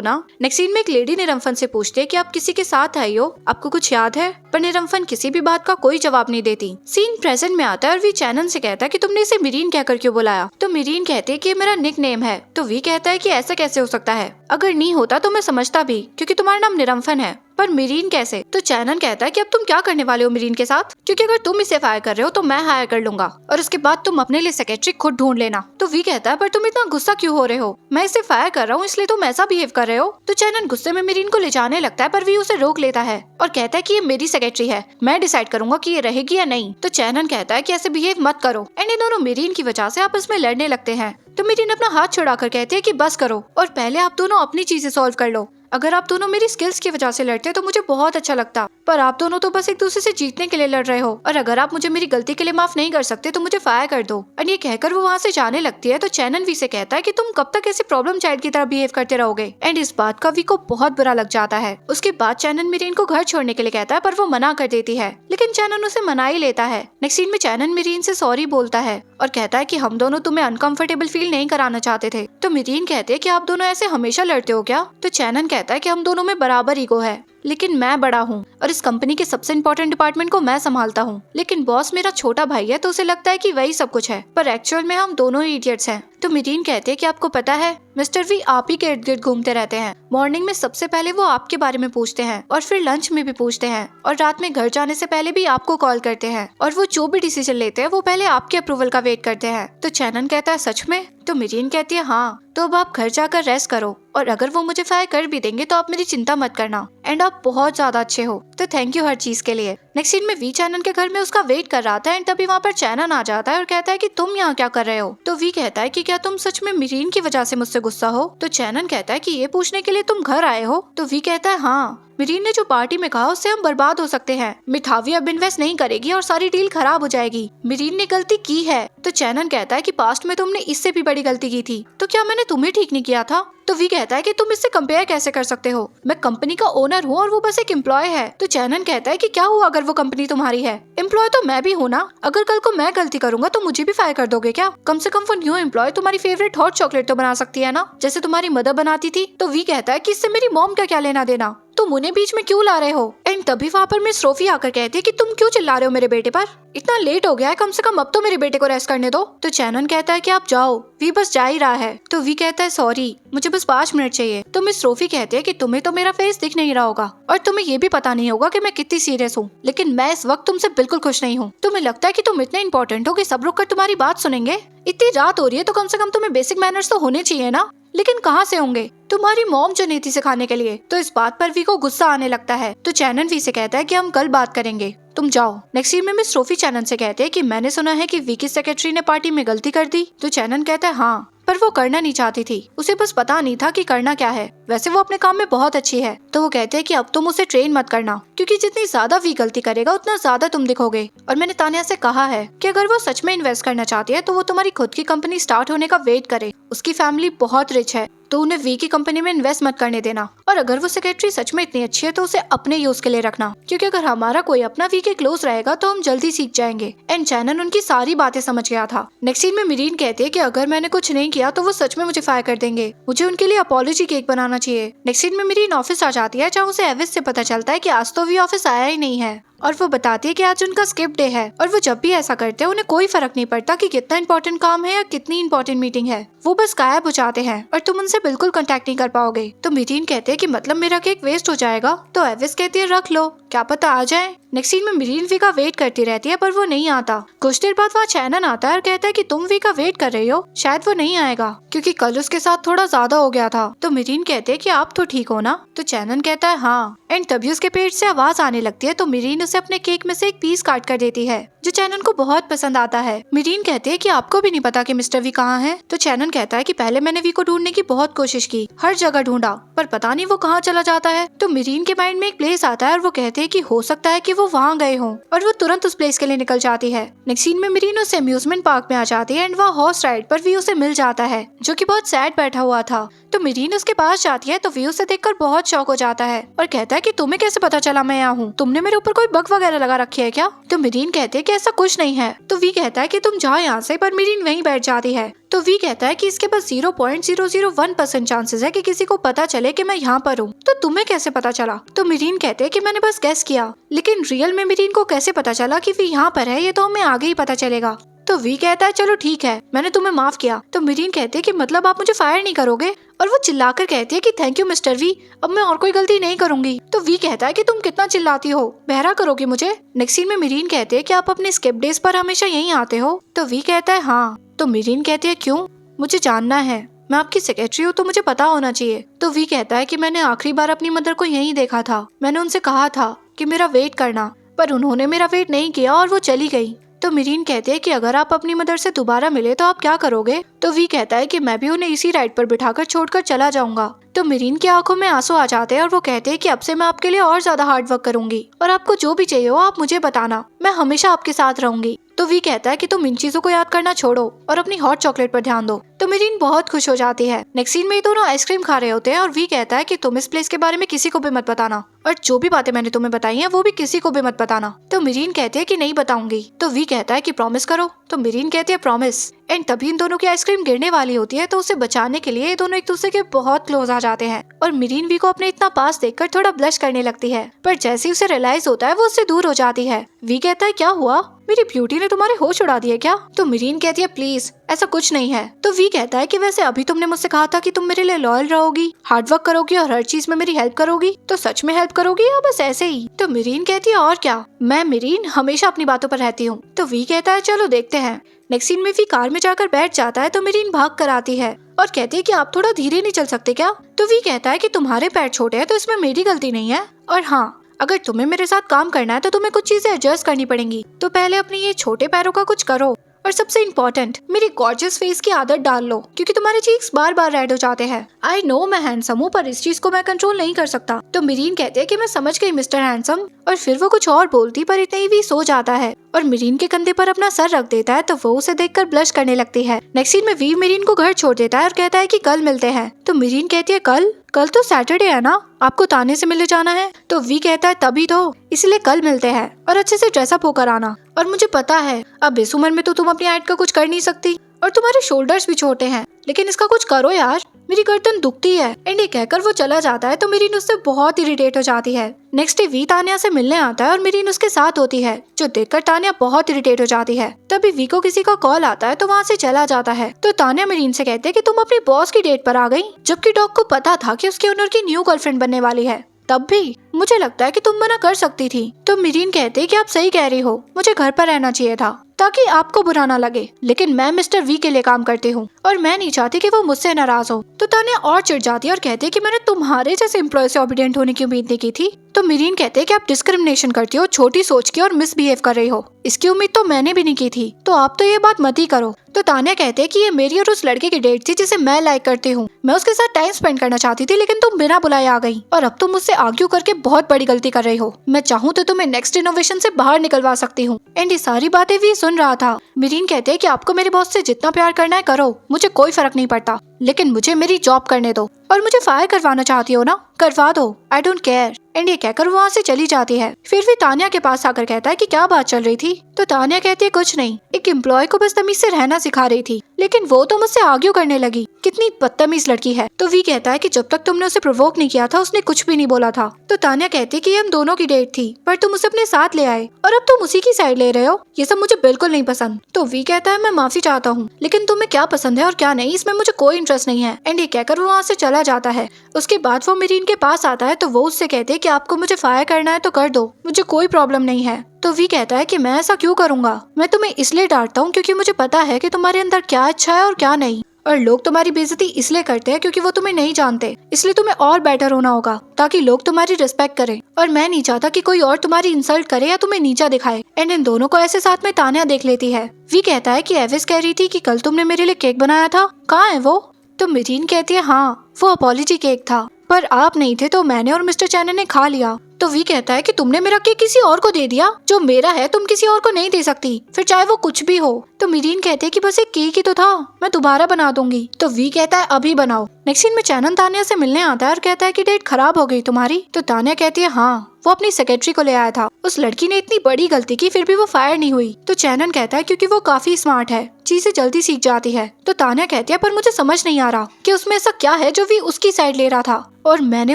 ना। नेक्स्ट सीन में एक लेडी निरंफन से पूछती है कि आप किसी के साथ आई हो, आपको कुछ याद है? पर निरंफन किसी भी बात का कोई जवाब नहीं देती। सीन प्रेजेंट में आता है और वी चैनन से कहता है कि तुमने इसे मिरीन कहकर क्यों बुलाया? तो मिरीन कहती है कि ये मेरा निक नेम है। तो वी कहता है कि ऐसा कैसे हो सकता है? अगर नहीं होता तो मैं समझता भी, क्योंकि तुम्हारा नाम निरंफन है, पर मिरीन कैसे? तो चैनन कहता है कि अब तुम क्या करने वाले हो मिरीन के साथ, क्योंकि अगर तुम इसे फायर कर रहे हो तो मैं हायर कर लूंगा और उसके बाद तुम अपने लिए सेक्रेटरी खुद ढूंढ लेना। तो वी कहता है पर तुम इतना गुस्सा क्यों हो रहे हो? मैं इसे फायर कर रहा हूँ इसलिए तुम ऐसा बिहेव कर रहे हो। तो चैनन गुस्से में मिरीन को ले जाने लगता है, पर वी उसे रोक लेता है और कहता है कि ये मेरी सेक्रेटरी है, मैं डिसाइड करूंगा कि ये रहेगी या नहीं। तो चैनन कहता है कि ऐसे बिहेव मत करो। एंड इन दोनों मिरीन की वजह से आपस में लड़ने लगते हैं। तो मिरीन अपना हाथ छुड़ाकर कहती है कि बस करो और पहले आप दोनों अपनी चीजें सॉल्व कर लो। अगर आप दोनों मेरी स्किल्स की वजह से लड़ते तो मुझे बहुत अच्छा लगता, पर आप दोनों तो बस एक दूसरे से जीतने के लिए लड़ रहे हो और अगर आप मुझे मेरी गलती के लिए माफ नहीं कर सकते तो मुझे फायर कर दो। और ये कहकर वो वहाँ से जाने लगती है। तो चैनन वी से कहता है कि तुम कब तक ऐसे प्रॉब्लम चाइल्ड की तरह बिहेव करते रहोगे? एंड इस बात का वी को बहुत बुरा लग जाता है। उसके बाद चैनन मिरीन को घर छोड़ने के लिए कहता है, पर वो मना कर देती है, लेकिन चैनन उसे मना ही लेता है। नेक्स्ट सीन में चैनन मिरीन से सॉरी बोलता है और कहता है कि हम दोनों तुम्हें अनकंफर्टेबल फील नहीं कराना चाहते थे। तो मिरीन कहते हैं कि आप दोनों ऐसे हमेशा लड़ते हो क्या? तो चैनन कहता है कि हम दोनों में बराबर ईगो है, लेकिन मैं बड़ा हूँ और इस कंपनी के सबसे इम्पोर्टेंट डिपार्टमेंट को मैं संभालता हूँ, लेकिन बॉस मेरा छोटा भाई है तो उसे लगता है कि वही सब कुछ है, पर एक्चुअल में हम दोनों ही इडियट्स हैं। तो मिरीन कहते हैं कि आपको पता है मिस्टर वी आप ही के इर्द गिर्द घूमते रहते हैं। मॉर्निंग में सबसे पहले वो आपके बारे में पूछते हैं और फिर लंच में भी पूछते हैं और रात में घर जाने से पहले भी आपको कॉल करते हैं और वो जो भी डिसीजन लेते हैं वो पहले आपके अप्रूवल का वेट करते हैं। तो चैनन कहता है सच में? तो मिरीन कहती है हाँ, तो अब आप घर जाकर रेस्ट करो और अगर वो मुझे फायर कर भी देंगे तो आप मेरी चिंता मत करना। एंड आप बहुत ज्यादा अच्छे हो, तो थैंक यू हर चीज के लिए। नेक्स्ट सीन में वी चैनन के घर में उसका वेट कर रहा था एंड तभी वहाँ पर चैनन आ जाता है और कहता है कि तुम यहाँ क्या कर रहे हो? तो वी कहता है कि क्या तुम सच में मिरीन की वजह से मुझसे गुस्सा हो? तो चैनन कहता है कि ये पूछने के लिए तुम घर आए हो? तो वी कहता है हाँ, मिरीन ने जो पार्टी में कहा उससे हम बर्बाद हो सकते हैं। मिठावी अब इन्वेस्ट नहीं करेगी और सारी डील खराब हो जाएगी। मिरीन ने गलती की है। तो चैनन कहता है कि पास्ट में तुमने इससे भी बड़ी गलती की थी, तो क्या मैंने तुम्हें ठीक नहीं किया था? तो वी कहता है कि तुम इससे कंपेयर कैसे कर सकते हो? मैं कंपनी का ओनर हूँ और वो बस एक एम्प्लॉय है। तो चैनन कहता है कि क्या हुआ अगर वो कंपनी तुम्हारी है? एम्प्लॉय तो मैं भी हूँ ना। अगर कल को मैं गलती करूंगा तो मुझे भी फायर कर दोगे क्या? कम से कम वो न्यू एम्प्लॉय तुम्हारी फेवरेट हॉट चॉकलेट तो बना सकती है ना, जैसे तुम्हारी मदर बनाती थी। तो वी कहता है कि इससे मेरी मॉम का क्या लेना देना, तुम उन्हें बीच में क्यों ला रहे हो? एंड तभी वहाँ पर मिस रोफी आकर कहती है कि तुम क्यों चिल्ला रहे हो मेरे बेटे पर? इतना लेट हो गया है, कम से कम अब तो मेरे बेटे को रेस्ट करने दो। तो चैनन कहता है कि आप जाओ, वी बस जा ही रहा है। तो वी कहता है सॉरी, मुझे बस 5 मिनट चाहिए। तो मिस रोफी कहती है कि तुम्हें तो मेरा फेस दिख नहीं रहा होगा और तुम्हें ये भी पता नहीं होगा कि मैं कितनी सीरियस हूँ, लेकिन मैं इस वक्त तुमसे बिल्कुल खुश नहीं हूँ। तुम्हें लगता है कि तुम इतने इंपॉर्टेंट हो कि सब रुक कर तुम्हारी बात सुनेंगे? इतनी रात हो रही है तो कम से कम तुम्हें बेसिक मैनर्स तो होने चाहिए ना, लेकिन कहाँ से होंगे? तुम्हारी मॉम जो नहीं थी सिखाने के लिए। तो इस बात पर वी को गुस्सा आने लगता है। तो चैनन वी से कहता है कि हम कल बात करेंगे, तुम जाओ। नेक्स्ट सीन में मिस रोफी चैनन से कहते हैं कि मैंने सुना है कि वी की सेक्रेटरी ने पार्टी में गलती कर दी। तो चैनन कहता है हाँ, पर वो करना नहीं चाहती थी, उसे बस पता नहीं था कि करना क्या है। वैसे वो अपने काम में बहुत अच्छी है। तो वो कहते हैं कि अब तुम उसे ट्रेन मत करना, क्योंकि जितनी ज्यादा वी गलती करेगा उतना ज्यादा तुम दिखोगे। और मैंने तानिया से कहा है कि अगर वो सच में इन्वेस्ट करना चाहती है तो वो तुम्हारी खुद की कंपनी स्टार्ट होने का वेट करे। उसकी फैमिली बहुत रिच है, तो उन्हें वी की कंपनी में इन्वेस्ट मत करने देना। और अगर वो सेक्रेटरी सच में इतनी अच्छी है तो उसे अपने यूज के लिए रखना, क्योंकि अगर हमारा कोई अपना वी के क्लोज रहेगा तो हम जल्दी सीख जाएंगे। एंड चैनन उनकी सारी बातें समझ गया था। नेक्स्ट सीन में मिरीन कहती है कि अगर मैंने कुछ नहीं किया तो वो सच में मुझे फायर कर देंगे, मुझे उनके लिए अपॉलॉजी केक बनाना चाहिए। नेक्स्ट सीन में मिरीन ऑफिस आ जाती है, जहाँ उसे एविस से पता चलता है कि आज तो वी ऑफिस आया ही नहीं है और वो बताती है कि आज उनका स्किप डे है। और वो जब भी ऐसा करते हैं उन्हें कोई फर्क नहीं पड़ता कि कितना इंपॉर्टेंट काम है या कितनी इंपॉर्टेंट मीटिंग है, वो बस गायब हो जाते हैं और तुम उनसे बिल्कुल कांटेक्ट नहीं कर पाओगे। तो मिरीन कहते हैं कि मतलब मेरा केक वेस्ट हो जाएगा। तो एविस कहती है रख लो, क्या पता आ जाए। नेक्स्ट सीन में मिरीन वी का वेट करती रहती है पर वो नहीं आता। कुछ देर बाद वहाँ चैनन आता है और कहता है कि तुम वी का वेट कर रही हो, शायद वो नहीं आएगा क्योंकि कल उसके साथ थोड़ा ज्यादा हो गया था। तो मिरीन कहते हैं कि आप तो ठीक हो ना? तो चैनन कहता है हाँ। एंड तभी उसके पेट से आवाज आने लगती है तो मिरीन उसे अपने केक में से एक पीस काट कर देती है जो चैनन को बहुत पसंद आता है। मिरीन कहते हैं कि आपको भी नहीं पता कि मिस्टर वी कहाँ है? तो चैनन कहता है कि पहले मैंने वी को ढूंढने की बहुत कोशिश की, हर जगह ढूंढा पर पता नहीं वो कहाँ चला जाता है। तो मिरीन के माइंड में एक प्लेस आता है और वो कहते हैं कि हो सकता है कि वो वहाँ गए हों और वो तुरंत उस प्लेस के लिए निकल जाती है। नेक्स्ट सीन में मिरीन उस अम्यूजमेंट पार्क में आ जाती है एंड वहाँ हॉर्स राइड पर वी उसे मिल जाता है जो कि बहुत सैड बैठा हुआ था। तो मिरीन उसके पास जाती है तो वी उसे देखकर बहुत शॉक हो जाता है और कहता है कि तुम्हें कैसे पता चला मैं यहाँ हूँ? तुमने मेरे ऊपर कोई बग वगैरह लगा रखी है क्या? तो मिरीन कहते हैं कि ऐसा कुछ नहीं है। तो वी कहता है कि तुम जाओ यहाँ से, पर मिरीन वहीं बैठ जाती है। तो वी कहता है कि इसके पास 0.001% चांसेस है कि किसी को पता चले कि मैं यहाँ पर हूँ। तो तुम्हें कैसे पता चला? तो मिरीन कहते हैं कि मैंने बस गेस किया, लेकिन रियल में मिरीन को कैसे पता चला कि वी यहाँ पर है ये तो हमें आगे ही पता चलेगा। तो वी कहता है चलो ठीक है, मैंने तुम्हें माफ किया। तो मिरीन कहते हैं कि मतलब आप मुझे फायर नहीं करोगे? और वो चिल्लाकर कहती है कि थैंक यू मिस्टर वी, अब मैं और कोई गलती नहीं करूंगी। तो वी कहता है कि तुम कितना चिल्लाती हो, बहरा करोगी मुझे? नेक्स्ट सीन में मिरीन कहते हैं कि आप अपने स्किप डेज पर हमेशा यहीं आते हो? तो वी कहता है हाँ। तो मिरीन कहती है क्यों? मुझे जानना है, मैं आपकी सेक्रेटरी हूँ तो मुझे पता होना चाहिए। तो वी कहता है कि मैंने आखिरी बार अपनी मदर को यहीं देखा था, मैंने उनसे कहा था कि मेरा वेट करना, पर उन्होंने मेरा वेट नहीं किया और वो चली गई। तो मिरीन कहते हैं कि अगर आप अपनी मदर से दोबारा मिले तो आप क्या करोगे? तो वी कहता है कि मैं भी उन्हें इसी राइड पर बिठाकर छोड़कर चला जाऊंगा। तो मिरीन की आंखों में आंसू आ जाते हैं और वो कहते हैं कि अब से मैं आपके लिए और ज्यादा हार्ड वर्क करूंगी और आपको जो भी चाहिए हो आप मुझे बताना, मैं हमेशा आपके साथ रहूंगी। तो वी कहता है कि तुम इन चीजों को याद करना छोड़ो और अपनी हॉट चॉकलेट पर ध्यान दो। तो मिरीन बहुत खुश हो जाती है। नेक्स्ट सीन में ये दोनों आइसक्रीम खा रहे होते हैं और वी कहता है कि तुम इस प्लेस के बारे में किसी को भी मत बताना और जो भी बातें मैंने तुम्हें बताई हैं वो भी किसी को भी मत बताना। तो मिरीन कहते हैं कि नहीं बताऊंगी। तो वी कहता है कि प्रॉमिस करो। तो मिरीन कहती है प्रॉमिस। एंड तभी इन दोनों की आइसक्रीम गिरने वाली होती है तो उसे बचाने के लिए ये दोनों एक दूसरे के बहुत क्लोज आ जाते हैं और मिरीन वी को अपने इतना पास देखकर थोड़ा ब्लश करने लगती है, पर जैसे ही उसे रियलाइज होता है वो उससे दूर हो जाती है। वी कहता है क्या हुआ, मेरी ब्यूटी ने तुम्हारे होश उड़ा दिए क्या? तो मिरीन कहती है प्लीज ऐसा कुछ नहीं है। तो वी कहता है कि वैसे अभी तुमने मुझसे कहा था कि तुम मेरे लिए लॉयल रहोगी, हार्ड वर्क करोगी और हर चीज में मेरी हेल्प करोगी, तो सच में हेल्प करोगी या बस ऐसे ही? तो मिरीन कहती है और क्या, मैं मिरीन हमेशा अपनी बातों पर रहती हूँ। तो वी कहता है चलो देखते हैं। नेक्स्ट सीन में वी कार में जाकर बैठ जाता है तो मिरीन भाग कर आती है और कहती है कि आप थोड़ा धीरे नहीं चल सकते क्या? तो वी कहता है कि तुम्हारे पैर छोटे हैं तो इसमें मेरी गलती नहीं है, और हाँ अगर तुम्हें मेरे साथ काम करना है तो तुम्हें कुछ चीजें एडजस्ट करनी पड़ेंगी, तो पहले अपने ये छोटे पैरों का कुछ करो और सबसे इम्पोर्टेंट मेरी गॉर्जियस फेस की आदत डाल लो क्योंकि तुम्हारे चीक्स बार बार रेड हो जाते हैं। आई नो मैं हैंडसम हूँ पर इस चीज को मैं कंट्रोल नहीं कर सकता। तो मिरीन कहते हैं कि मैं समझ गई मिस्टर हैंडसम, और फिर वो कुछ और बोलती पर इतने ही भी सो जाता है और मिरीन के कंधे पर अपना सर रख देता है तो वो उसे देखकर ब्लश करने लगती है। नेक्स्ट सीन में वी मिरीन को घर छोड़ देता है और कहता है कि कल मिलते हैं। तो मिरीन कहती है कल तो सैटरडे है ना, आपको ताने से मिलने जाना है? तो वी कहता है तभी तो, इसलिए कल मिलते हैं और अच्छे से ड्रेसअप होकर आना। और मुझे पता है अब इस उम्र में तो तुम अपनी हाइट का कुछ कर नहीं सकती और तुम्हारे शोल्डर्स भी छोटे हैं, लेकिन इसका कुछ करो यार, मेरी गर्दन दुखती है। एंड ये कहकर वो चला जाता है तो मिरीन उससे बहुत इरिटेट हो जाती है। नेक्स्ट डे वी तानिया से मिलने आता है और मिरीन उसके साथ होती है, जो देखकर तानिया बहुत इरिटेट हो जाती है। तभी वी को किसी का कॉल आता है तो वहाँ से चला जाता है। तो तानिया मिरीन से कहते हैं कि तुम अपनी बॉस की डेट पर आ गई, जबकि डॉग को पता था कि उसके ओनर की न्यू गर्लफ्रेंड बनने वाली है। तब भी मुझे लगता है कि तुम मना कर सकती थी। तो मिरीन कहते हैं कि आप सही कह रही हो, मुझे घर पर रहना चाहिए था ताकि आपको बुरा ना लगे, लेकिन मैं मिस्टर वी के लिए काम करती हूँ और मैं नहीं चाहती कि वो मुझसे नाराज हो। तो तानिया और चिढ़ जाती है और कहती है कि मैंने तुम्हारे जैसे एम्प्लॉय से ओबीडिएंट होने की उम्मीद नहीं की थी। तो मिरीन कहते हैं कि आप डिस्क्रिमिनेशन करती हो, छोटी सोच की और मिसबिहेव कर रही हो, इसकी उम्मीद तो मैंने भी नहीं की थी, तो आप तो ये बात मत ही करो। तो तानिया कहते हैं कि ये मेरी और उस लड़के की डेट थी जिसे मैं लाइक करती हूँ, मैं उसके साथ टाइम स्पेंड करना चाहती थी, लेकिन तुम बिना बुलाए आ गई और अब तुम मुझसे आर्ग्यू करके बहुत बड़ी गलती कर रही हो। मैं चाहूँ तो तुम्हें नेक्स्ट इनोवेशन से बाहर निकलवा सकती हूँ। एंड ये सारी बातें भी सुन रहा था। मिरीन कहते हैं कि आपको मेरे बॉस से जितना प्यार करना है करो, मुझे कोई फर्क नहीं पड़ता, लेकिन मुझे मेरी जॉब करने दो, और मुझे फायर करवाना चाहती हो ना, करवा दो, आई डोंट केयर। एंड ये कहकर वो वहाँ से चली जाती है। फिर भी तानिया के पास आकर कहता है कि क्या बात चल रही थी? तो तानिया कहती है कुछ नहीं, एक एम्प्लॉय को बस तमीज से रहना सिखा रही थी, लेकिन वो तो मुझसे आर्ग्यू करने लगी, कितनी बदतमीज लड़की है। तो वी कहता है कि जब तक तुमने उसे प्रोवोक नहीं किया था उसने कुछ भी नहीं बोला था। तो तानिया कहती है कि हम दोनों की डेट थी पर तुम उसे अपने साथ ले आए और अब तुम उसी की साइड ले रहे हो, ये सब मुझे बिल्कुल नहीं पसंद। तो वी कहता है मैं माफी चाहता हूँ, लेकिन तुम्हें क्या पसंद है और क्या नहीं इसमें मुझे कोई इंटरेस्ट नहीं है। एंड ये कहकर वो वहाँ से चला चला जाता है। उसके बाद वो मीरीन के पास आता है तो वो उससे कहते हैं कि आपको मुझे फायर करना है तो कर दो, मुझे कोई प्रॉब्लम नहीं है। तो वी कहता है कि मैं ऐसा क्यों करूंगा, मैं तुम्हें इसलिए डांटता हूँ क्योंकि मुझे पता है कि तुम्हारे अंदर क्या अच्छा है और क्या नहीं, और लोग तुम्हारी बेइज्जती इसलिए करते हैं क्योंकि वो तुम्हें नहीं जानते, इसलिए तुम्हें और बेटर होना होगा ताकि लोग तुम्हारी रिस्पेक्ट करें, और मैं नहीं चाहता कि कोई और तुम्हारी इंसल्ट करे या तुम्हें नीचा दिखाए। एंड इन दोनों को ऐसे साथ में तान्या देख लेती है। वी कहता है कि एविस कह रही थी कि कल तुमने मेरे लिए केक बनाया था, कहाँ है वो? तो मीरीन कहती है हाँ, वो अपॉलॉजी केक था, पर आप नहीं थे तो मैंने और मिस्टर चैनन ने खा लिया। तो वी कहता है कि तुमने मेरा केक किसी और को दे दिया, जो मेरा है तुम किसी और को नहीं दे सकती, फिर चाहे वो कुछ भी हो। तो मीरीन कहते हैं कि बस एक केक ही तो था, मैं दोबारा बना दूंगी। तो वी कहता है अभी बनाओ। नेक्स्ट सीन में चैनन तान्या से मिलने आता है और कहता है कि डेट खराब हो गई तुम्हारी। तो तान्या कहती है हाँ, वो अपनी सेक्रेटरी को ले आया था, उस लड़की ने इतनी बड़ी गलती की फिर भी वो फायर नहीं हुई। तो चैनन कहता है क्योंकि वो काफी स्मार्ट है, चीजें जल्दी सीख जाती है। तो तान्या कहती है पर मुझे समझ नहीं आ रहा कि उसमें ऐसा क्या है जो वी उसकी साइड ले रहा था, और मैंने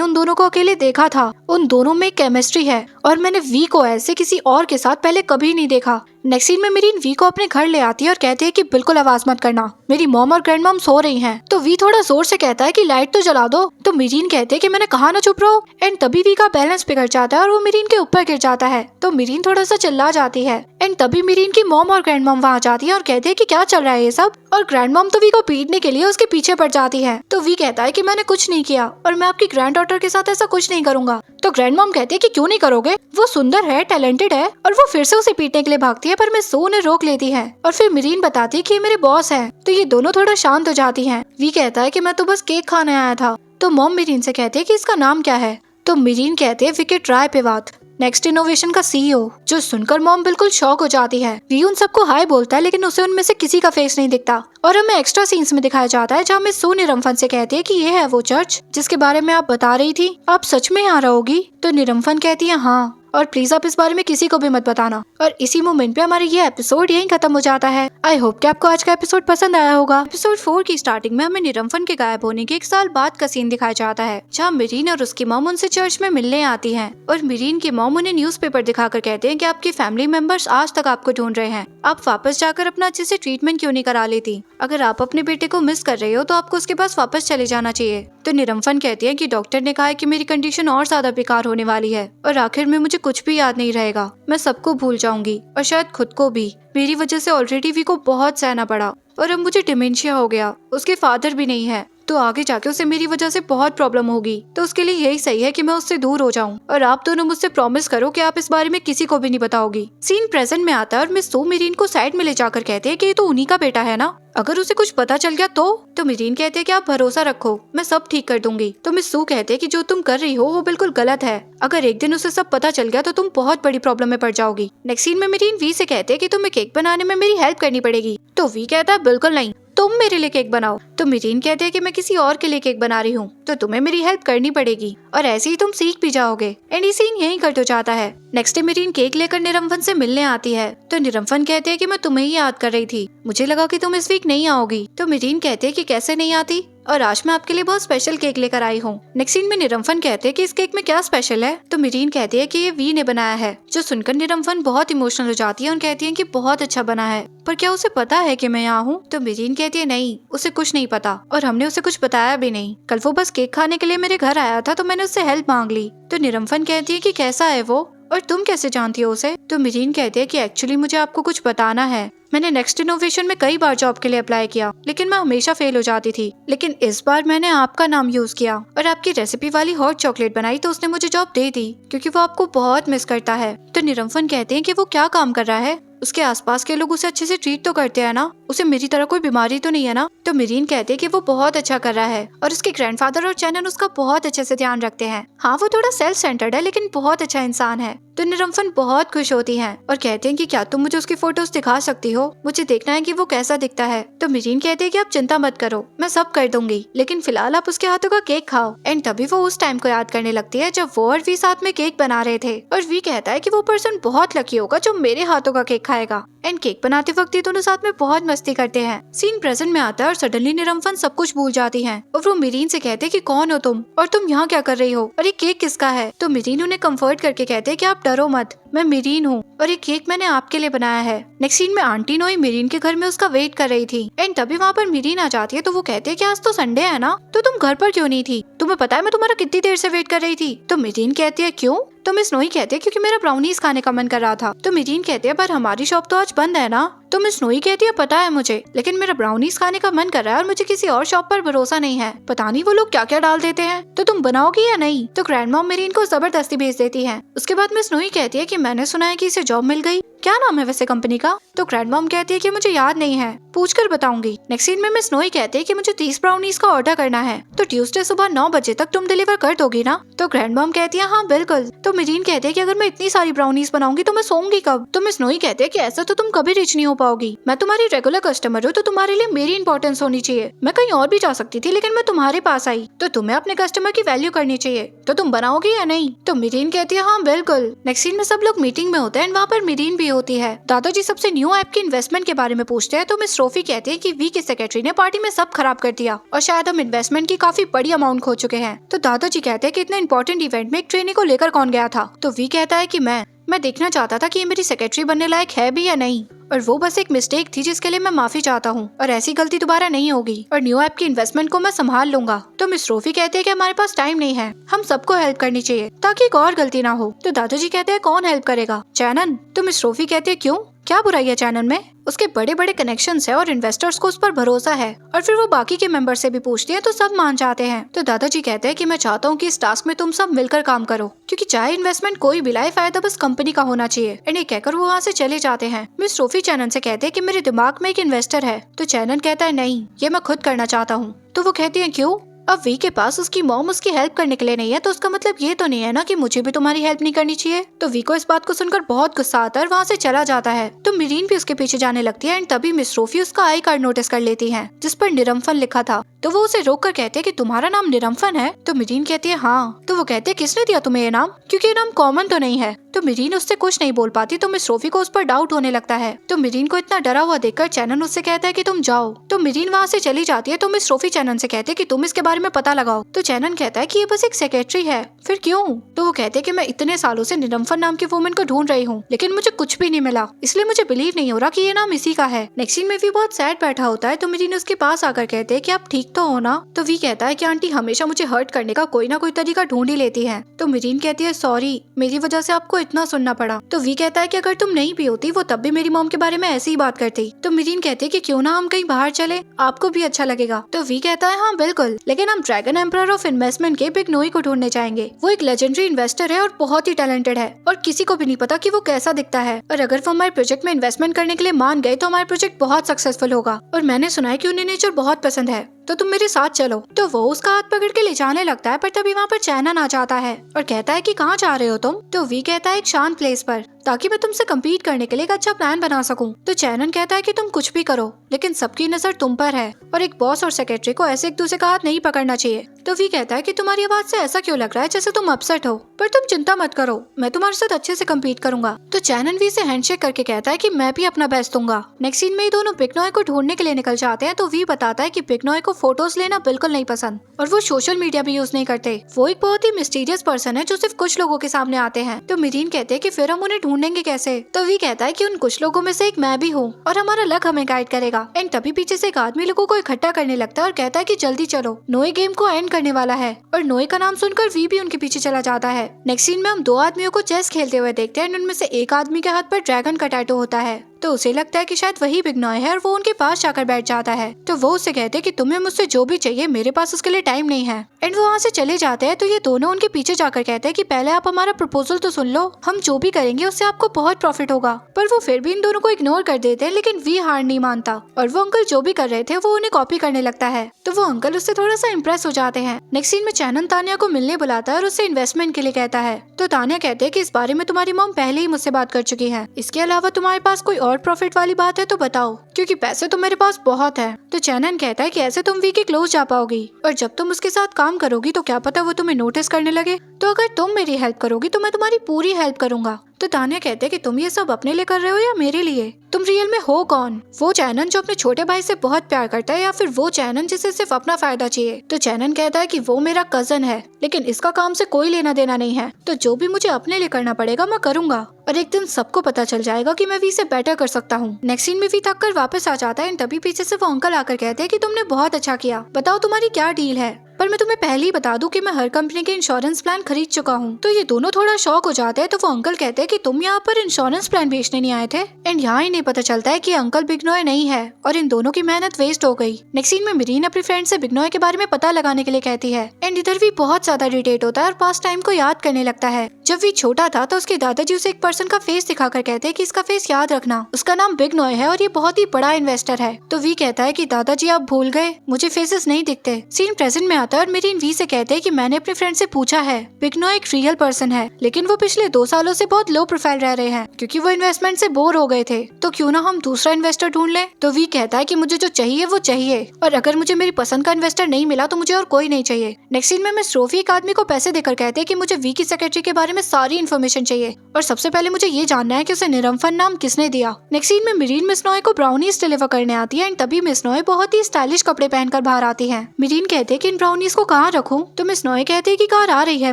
उन दोनों को अकेले देखा था, उन दोनों में केमिस्ट्री है, और मैंने वी को ऐसे किसी और के साथ पहले कभी नहीं देखा। नेक्स्ट सीन में मीरीन वी को अपने घर ले आती है और कहती है कि बिल्कुल आवाज मत करना, मेरी मॉम और ग्रैंड मॉम सो रही हैं। तो वी थोड़ा जोर से कहता है कि लाइट तो जला दो। तो मीरीन कहते हैं कि मैंने कहा ना चुप रहो। एंड तभी वी का बैलेंस बिगड़ जाता है और वो मीरीन के ऊपर गिर जाता है। तो मीरीन थोड़ा सा चिल्ला जाती है। एंड तभी मीरीन की मॉम और ग्रैंड मॉम वहाँ जाती है और कहते हैं कि क्या चल रहा है ये सब, और ग्रैंड मॉम तो वी को पीटने के लिए उसके पीछे पड़ जाती है। तो वी कहता है कि मैंने कुछ नहीं किया और मैं आपकी ग्रैंड डॉटर के साथ ऐसा कुछ नहीं करूंगा। तो ग्रैंड मॉम कहती है कि क्यों नहीं करोगे, वो सुंदर है, टैलेंटेड है, और वो फिर से उसे पीटने के लिए भागती है, पर मैं सो उन्हें रोक लेती है। और फिर मीरीन बताती है कि ये मेरे बॉस है। तो ये दोनों थोड़ा शांत हो जाती हैं। वी कहता है कि मैं तो बस केक खाने आया था। तो मॉम मीरीन से कहती है कि इसका नाम क्या है। तो मीरीन कहते हैं विकेट राय पिवात, नेक्स्ट इनोवेशन का सीईओ। जो सुनकर मॉम बिल्कुल शॉक हो जाती है। वी उन सबको हाय बोलता है लेकिन उसे उनमें से किसी का फेस नहीं दिखता, और हमें एक्स्ट्रा सीन्स में दिखाया जाता है जहाँ मिस सू निरम्फन से कहती है कि ये है वो चर्च जिसके बारे में आप बता रही थी, आप सच में यहाँ रहोगी? तो निरम्फन कहती है हाँ, और प्लीज आप इस बारे में किसी को भी मत बताना। और इसी मोमेंट पे हमारा ये एपिसोड यहीं खत्म हो जाता है। आई होप कि आपको आज का एपिसोड पसंद आया होगा। एपिसोड 4 की स्टार्टिंग में हमें निरम्फन के गायब होने के 1 साल बाद का सीन दिखाया जाता है, जहाँ मीरीन और उसकी मॉम उनसे चर्च में मिलने आती हैं, और मीरीन की मॉम उन्हें न्यूज़पेपर दिखाकर कहते हैं कि आपके फैमिली मेंबर्स आज तक आपको ढूंढ रहे हैं, आप वापस जाकर अपना अच्छे से ट्रीटमेंट क्यों नहीं करा लेती? अगर आप अपने बेटे को मिस कर रहे हो तो आपको उसके पास वापस चले जाना चाहिए। तो निरम्फन कहती है कि डॉक्टर ने कहा है कि मेरी कंडीशन और ज्यादा बेकार होने वाली है, और आखिर में मुझे कुछ भी याद नहीं रहेगा, मैं सबको भूल जाऊंगी और शायद खुद को भी। मेरी वजह से ऑलरेडी वी को बहुत सहना पड़ा, और अब मुझे डिमेंशिया हो गया, उसके फादर भी नहीं है, तो आगे जाके उसे मेरी वजह से बहुत प्रॉब्लम होगी। तो उसके लिए यही सही है कि मैं उससे दूर हो जाऊं, और आप दोनों मुझसे प्रॉमिस करो कि आप इस बारे में किसी को भी नहीं बताओगी। सीन प्रेजेंट में आता है और मिस सू मीरीन को साइड में ले जाकर कहते हैं कि ये तो उन्हीं का बेटा है ना, अगर उसे कुछ पता चल गया तो मीरीन कहते हैं कि आप भरोसा रखो, मैं सब ठीक कर दूंगी। तो मिस सू कहते हैं कि जो तुम कर रही हो वो बिल्कुल गलत है, अगर एक दिन उसे सब पता चल गया तो तुम बहुत बड़ी प्रॉब्लम में पड़ जाओगी। नेक्स्ट सीन में मीरीन वी से कहते हैं कि तुम्हें केक बनाने में मेरी हेल्प करनी पड़ेगी। तो वी कहता है बिल्कुल नहीं, तुम मेरे लिए केक बनाओ। तो मीरीन कहते हैं कि मैं किसी और के लिए केक बना रही हूँ, तो तुम्हें मेरी हेल्प करनी पड़ेगी, और ऐसे ही तुम सीख भी जाओगे। एंड ये सीन यहीं कट हो जाता है। नेक्स्ट डे मीरीन केक लेकर निरम्फन से मिलने आती है। तो निरम्फन कहते हैं कि मैं तुम्हें ही याद कर रही थी, मुझे लगा कि तुम इस वीक नहीं आओगी। तो मीरीन कहते हैं कि कैसे नहीं आती, और आज मैं आपके लिए बहुत स्पेशल केक लेकर आई हूँ। नेक्स्ट सीन में निरम्फन कहते हैं कि इस केक में क्या स्पेशल है। तो मीरीन कहती है कि ये वी ने बनाया है, जो सुनकर निरम्फन बहुत इमोशनल हो जाती है और कहती है कि बहुत अच्छा बना है, पर क्या उसे पता है कि मैं यहाँ हूँ? तो मीरीन कहती है नहीं, उसे कुछ नहीं पता, और हमने उसे कुछ बताया भी नहीं। कल वो बस केक खाने के लिए मेरे घर आया था तो मैंने उससे हेल्प मांग ली। तो निरम्फन कहती है कि कैसा है वो, और तुम कैसे जानती हो उसे? तो मीरीन कहती है कि एक्चुअली मुझे आपको कुछ बताना है। मैंने नेक्स्ट इनोवेशन में कई बार जॉब के लिए अप्लाई किया, लेकिन मैं हमेशा फेल हो जाती थी, लेकिन इस बार मैंने आपका नाम यूज किया और आपकी रेसिपी वाली हॉट चॉकलेट बनाई, तो उसने मुझे जॉब दे दी क्योंकि वो आपको बहुत मिस करता है। तो निरम्फन कहते हैं कि वो क्या काम कर रहा है, उसके आसपास के लोग उसे अच्छे से ट्रीट तो करते हैं ना, उसे मेरी तरह कोई बीमारी तो नहीं है ना? तो मीरीन कहते हैं कि वो बहुत अच्छा कर रहा है और उसके ग्रैंडफादर और चैनन उसका बहुत अच्छे से ध्यान रखते हैं। हाँ, वो थोड़ा सेल्फ सेंटर्ड है लेकिन बहुत अच्छा इंसान है। तो निरम्फन बहुत खुश होती हैं और कहते हैं कि क्या तुम मुझे उसकी फोटोज दिखा सकती हो, मुझे देखना है कि वो कैसा दिखता है। तो मीरीन कहते हैं कि आप चिंता मत करो, मैं सब कर दूंगी, लेकिन फिलहाल आप उसके हाथों का केक खाओ। एंड तभी वो उस टाइम को याद करने लगती है जब वो और वी साथ में केक बना रहे थे, और वी कहता है कि वो पर्सन बहुत लकी होगा जो मेरे हाथों का केक खाएगा। एंड केक बनाते वक्त ये दोनों साथ में बहुत मस्ती करते हैं। सीन प्रेजेंट में आता है और सडनली निरम्फन सब कुछ भूल जाती है और वो मीरीन से कहते हैं कि कौन हो तुम और तुम यहाँ क्या कर रही हो और ये केक किसका है। तो मीरीन उन्हें कंफर्ट करके कहते हैं कि आप डरो मत, मैं मिरीन हूँ और ये केक मैंने आपके लिए बनाया है। नेक्स्ट सीन में आंटी नोई मिरीन के घर में उसका वेट कर रही थी एंड तभी वहाँ पर मिरीन आ जाती है। तो वो कहते हैं कि आज तो संडे है ना, तो तुम घर पर क्यों नहीं थी? तुम्हें पता है मैं तुम्हारा कितनी देर से वेट कर रही थी? तो मिरीन कहती है क्यों? तो मिस नोई कहती है क्योंकि मेरा ब्राउनीज खाने का मन कर रहा था। तो मिरीन कहती है पर हमारी शॉप तो आज बंद है ना। तो मिस नोई कहती है पता है मुझे, लेकिन मेरा ब्राउनीज खाने का मन कर रहा है और मुझे किसी और शॉप पर भरोसा नहीं है। पता नहीं वो लोग क्या क्या डाल देते हैं, तो तुम बनाओगी या नहीं? तो ग्रैंड मॉम मिरीन को जबरदस्ती भेज देती है। उसके बाद मिस नोई कहती है कि मैंने सुना है कि इसे जॉब मिल गई, क्या नाम है वैसे कंपनी का? तो ग्रैंड मॉम कहती है कि मुझे याद नहीं है, पूछ कर बताऊंगी। नेक्स्ट सीन में मिस नोई कहती है कि मुझे 30 ब्राउनीज का ऑर्डर करना है, तो ट्यूसडे सुबह 9 बजे तक तुम डिलीवर कर दोगी ना? तो ग्रैंड मॉम कहती है हाँ बिल्कुल। तो मिरीन कहती है कि अगर मैं इतनी सारी ब्राउनीज बनाऊंगी तो मैं सोऊंगी कब? तो मिस नोई कहती है कि ऐसा तो तुम कभी रिच नहीं हो पाओगी, मैं तुम्हारी रेगुलर कस्टमर हूँ तो तुम्हारे लिए मेरी इंपॉर्टेंस होनी चाहिए। मैं कहीं और भी जा सकती थी लेकिन मैं तुम्हारे पास आई, तो तुम्हें अपने कस्टमर की वैल्यू करनी चाहिए। तो तुम बनाओगी या नहीं? तो मिरीन कहती है हाँ बिल्कुल। नेक्स्ट सीन में सब लोग मीटिंग में होते हैं, वहाँ पर मिरीन भी होती है। दादाजी सबसे न्यू ऐप की इन्वेस्टमेंट के बारे में पूछते हैं, तो मिस सोफी कहती है कि वी की सेक्रेटरी ने पार्टी में सब खराब कर दिया और शायद हम इन्वेस्टमेंट की काफी बड़ी अमाउंट खो चुके हैं। तो दादाजी कहते हैं कि इतने इंपॉर्टेंट इवेंट में एक ट्रेनी को लेकर कौन गया था? तो वी कहता है कि मैं देखना चाहता था कि ये मेरी सेक्रेटरी बनने लायक है भी या नहीं, और वो बस एक मिस्टेक थी जिसके लिए मैं माफी चाहता हूँ और ऐसी गलती दोबारा नहीं होगी और न्यू ऐप की इन्वेस्टमेंट को मैं संभाल लूंगा। तो मिस रोफी कहते हैं कि हमारे पास टाइम नहीं है, हम सबको हेल्प करनी चाहिए ताकि एक और गलती ना हो। तो दादाजी कहते हैं कौन हेल्प करेगा? चैनन। तो मिस रोफी कहती है क्यों, क्या बुराई है चैनन में? उसके बड़े बड़े कनेक्शंस है और इन्वेस्टर्स को उस पर भरोसा है। और फिर वो बाकी के मेंबर से भी पूछती है तो सब मान जाते हैं। तो दादाजी कहते हैं कि मैं चाहता हूँ कि इस टास्क में तुम सब मिलकर काम करो, क्योंकि चाहे इन्वेस्टमेंट कोई भी लाए, फायदा बस कंपनी का होना चाहिए। एंड ये कहकर वो वहाँ से चले जाते हैं। मिस रोफी चैनन से कहते हैं कि मेरे दिमाग में एक इन्वेस्टर है। तो चैनन कहता है नहीं, ये मैं खुद करना चाहता हूँ। तो वो कहती है क्यों? अब वी के पास उसकी मॉम उसकी हेल्प करने के लिए नहीं है, तो उसका मतलब ये तो नहीं है ना कि मुझे भी तुम्हारी हेल्प नहीं करनी चाहिए। तो वी को इस बात को सुनकर बहुत गुस्सा आता है और वहाँ से चला जाता है। तो मिरीन भी उसके पीछे जाने लगती है एंड तभी मिस रोफी उसका आई कार्ड नोटिस कर लेती है जिस पर निरम्फन लिखा था। तो वो उसे रोक कर कहते हैं कि तुम्हारा नाम निरम्फन है? तो मिरीन कहती है हाँ। तो वो कहते हैं किसने दिया तुम्हें ये नाम, क्योंकि ये नाम कॉमन तो नहीं है। तो मिरीन उससे कुछ नहीं बोल पाती। तो मिस रोफी को उस पर डाउट होने लगता है। तो मिरीन को इतना डरा हुआ देखकर चैनन उससे कहता है कि तुम जाओ। तो मिरीन वहाँ से चली जाती है। तो मिस रोफी चैनन से कहते हैं कि तुम इसके बारे में पता लगाओ। तो चैनन कहता है कि ये बस एक सेक्रेटरी है। फिर क्यों? तो वो कहते हैं कि मैं इतने सालों से निरम्फन नाम की वुमन को ढूंढ रही हूँ, लेकिन मुझे कुछ भी नहीं मिला, इसलिए मुझे बिलीव नहीं हो रहा कि ये नाम इसी का है। नेक्स्ट सीन में वी बहुत सैड बैठा होता है। तो मिरीन उसके पास आकर कहते हैं कि आप ठीक तो हो ना? तो वी कहता है कि आंटी हमेशा मुझे हर्ट करने का कोई ना कोई तरीका ढूंढ ही लेती है। तो मिरीन कहती है सॉरी, मेरी वजह से आपको इतना सुनना पड़ा। तो वी कहता है कि अगर तुम नहीं भी होती वो तब भी मेरी मॉम के बारे में ऐसी ही बात करती। तो मिरीन कहती है कि क्यों ना हम कहीं बाहर चले, आपको भी अच्छा लगेगा। तो वी कहता है हाँ बिल्कुल, लेकिन हम ड्रैगन एम्परर ऑफ इन्वेस्टमेंट के बिग नोई को ढूंढने जाएंगे। वो एक लेजेंडरी इन्वेस्टर है और बहुत ही टैलेंटेड है और किसी को भी नहीं पता कि वो कैसा दिखता है, और अगर वो हमारे प्रोजेक्ट में इन्वेस्टमेंट करने के लिए मान गए तो हमारा प्रोजेक्ट बहुत सक्सेसफुल होगा। और मैंने सुना है कि उन्हें नेचर बहुत पसंद है, तो तुम मेरे साथ चलो। तो वो उसका हाथ पकड़ के ले जाने लगता है, पर तभी वहाँ पर चैनन आ जाता है और कहता है कि कहाँ जा रहे हो तुम? तो वी कहता है एक शांत प्लेस पर, ताकि मैं तुमसे कम्पीट करने के लिए एक अच्छा प्लान बना सकूं। तो चैनन कहता है कि तुम कुछ भी करो, लेकिन सबकी नजर तुम पर है और एक बॉस और सेक्रेटरी को ऐसे एक दूसरे का हाथ नहीं पकड़ना चाहिए। तो वी कहता है कि तुम्हारी आवाज से ऐसा क्यों लग रहा है जैसे तुम अपसेट हो, पर तुम चिंता मत करो, मैं तुम्हारे साथ अच्छे से कम्पीट करूंगा। तो चैनन वी से हैंडशेक करके कहता है कि मैं भी अपना बेस्ट दूंगा। नेक्स्ट सीन में ये दोनों बिग नॉय को ढूंढने के लिए निकल जाते हैं। तो वी बताता है कि बिग नॉय को फोटोज लेना बिल्कुल नहीं पसंद और वो सोशल मीडिया भी यूज नहीं करते। वो एक बहुत ही मिस्टीरियस पर्सन है जो सिर्फ कुछ लोगों के सामने आते हैं। तो मिरीन कहते हैं कि फिर हम उन्हें ढूंढेंगे कैसे? तो वी कहता है कि उन कुछ लोगों में से एक मैं भी हूँ और हमारा लक हमें गाइड करेगा। एंड तभी पीछे से एक आदमी लोगों को इकट्ठा करने लगता है और कहता है कि जल्दी चलो, नोए गेम को एंड करने वाला है। और नोए का नाम सुनकर वी भी उनके पीछे चला जाता है। नेक्स्ट सीन में हम दो आदमियों को चेस खेलते हुए देखते हैं। उनमें से एक आदमी के हाथ पर ड्रैगन का टैटू होता है, तो उसे लगता है कि शायद वही बिग नॉय है और वो उनके पास जाकर बैठ जाता है। तो वो उससे कहते हैं कि तुम्हें मुझसे जो भी चाहिए, मेरे पास उसके लिए टाइम नहीं है। एंड वो वहाँ से चले जाते हैं। तो ये दोनों उनके पीछे जाकर कहते हैं कि पहले आप हमारा प्रपोजल तो सुन लो, हम जो भी करेंगे उससे आपको बहुत प्रॉफिट होगा। पर वो फिर भी इन दोनों को इग्नोर कर देते हैं, लेकिन वी हार नहीं मानता और वो अंकल जो भी कर रहे थे वो उन्हें कॉपी करने लगता है। तो वो अंकल उससे थोड़ा सा इम्प्रेस हो जाते हैं। नेक्स्ट सीन में चैनन तानिया को मिलने बुलाता है और उससे इन्वेस्टमेंट के लिए कहता है। तो तानिया कहते हैं कि इस बारे में तुम्हारी मॉम पहले ही मुझसे बात कर चुकी है, इसके अलावा तुम्हारे पास कोई और प्रॉफिट वाली बात है तो बताओ, क्योंकि पैसे तो मेरे पास बहुत है। तो चैनन कहता है कि ऐसे तुम वी के क्लोज जा पाओगी, और जब तुम उसके साथ काम करोगी तो क्या पता वो तुम्हें नोटिस करने लगे। तो अगर तुम मेरी हेल्प करोगी तो मैं तुम्हारी पूरी हेल्प करूंगा। तो तान्या कहते हैं कि तुम ये सब अपने लिए कर रहे हो या मेरे लिए? तुम रियल में हो कौन? वो चैनन जो अपने छोटे भाई से बहुत प्यार करता है, या फिर वो चैनन जिसे सिर्फ अपना फायदा चाहिए? तो चैनन कहता है कि वो मेरा कजन है, लेकिन इसका काम से कोई लेना देना नहीं है। तो जो भी मुझे अपने लिए करना पड़ेगा मैं करूंगा, और एक दिन सबको पता चल जाएगा कि मैं वी से बेटर कर सकता हूँ। नेक्स्ट सीन में वी थक कर वापस आ जाता है, तभी पीछे से वो अंकल आकर कहते हैं कि तुमने बहुत अच्छा किया, बताओ तुम्हारी क्या डील है? पर मैं तुम्हें पहले ही बता दूं कि मैं हर कंपनी के इंश्योरेंस प्लान खरीद चुका हूँ। तो ये दोनों थोड़ा शॉक हो जाते हैं। तो वो अंकल कहते हैं कि तुम यहाँ पर इंश्योरेंस प्लान बेचने नहीं आए थे। एंड यहाँ इन्हें पता चलता है कि अंकल बिग्नॉय नहीं है और इन दोनों की मेहनत वेस्ट हो गई। नेक्स्ट सीन में मिरीन अपनी फ्रेंड से बिग्नॉय के बारे में पता लगाने के लिए कहती है, एंड इधर भी बहुत ज्यादा इरिटेट होता है और पास्ट टाइम को याद करने लगता है। जब वी छोटा था तो उसके दादाजी उसे एक पर्सन का फेस दिखाकर कहते हैं कि इसका फेस याद रखना, उसका नाम बिग्नॉय है और ये बहुत ही बड़ा इन्वेस्टर है। तो वी कहता है कि दादाजी आप भूल गए, मुझे फेसेस नहीं दिखते। सीन प्रेजेंट में आता है और मिरीन वी से कहते हैं कि मैंने अपने फ्रेंड से पूछा है, बिग्नॉय एक रियल पर्सन है, लेकिन वो पिछले 2 सालों से बहुत लो प्रोफाइल रह रहे हैं क्योंकि वो इन्वेस्टमेंट से बोर हो गए थे। तो क्यों ना हम दूसरा इन्वेस्टर ढूंढ लें? तो वी कहता है कि मुझे जो चाहिए वो चाहिए, और अगर मुझे मेरी पसंद का इन्वेस्टर नहीं मिला तो मुझे और कोई नहीं चाहिए। नेक्स्ट सीन में मिस रोफी एक आदमी को पैसे देकर कहते हैं कि मुझे वी की सेक्रेटरी के बारे में सारी इन्फॉर्मेशन चाहिए, और सबसे पहले मुझे ये जानना है कि उसे निरंफन नाम किसने दिया। नेक्स्ट सीन में मिरीन मिस नॉय को ब्राउनीज डिलीवर करने आती है, तभी मिस नॉय बहुत ही स्टाइलिश कपड़े पहनकर बाहर आती है। मिरीन कहते हैं कि इन ब्राउनीज को कहाँ रखूं? तो मिस नॉय कहते हैं कि कार आ रही है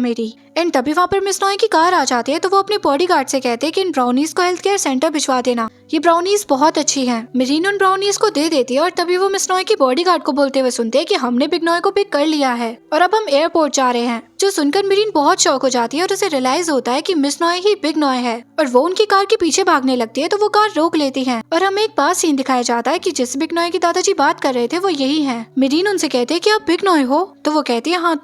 मेरी। एंड तभी वहाँ पर मिस नॉय की कार आ जाती है। तो वो अपने बॉडीगार्ड से कहते हैं कि इन ब्राउनीज को हेल्थ केयर सेंटर भिजवा देना, ये ब्राउनीज बहुत अच्छी हैं। मिरीन उन ब्राउनीज को दे देती है, और तभी वो मिस नॉय की बॉडीगार्ड को बोलते हुए सुनते हैं कि हमने बिग्नॉय को पिक कर लिया है और अब हम एयरपोर्ट जा रहे हैं। जो सुनकर मिरीन बहुत शॉक हो जाती है और उसे रियलाइज होता है कि मिस नॉय ही बिग्नॉय है, और वो उनकी कार के पीछे भागने लगती है। तो वो कार रोक लेती है और हमें एक बात सीन दिखाया जाता है कि जिस बिग्नॉय की दादाजी बात कर रहे थे वो यही है। मिरीन उनसे कहते हैं कि आप बिग्नॉय हो? तो वो कहती है हाँ।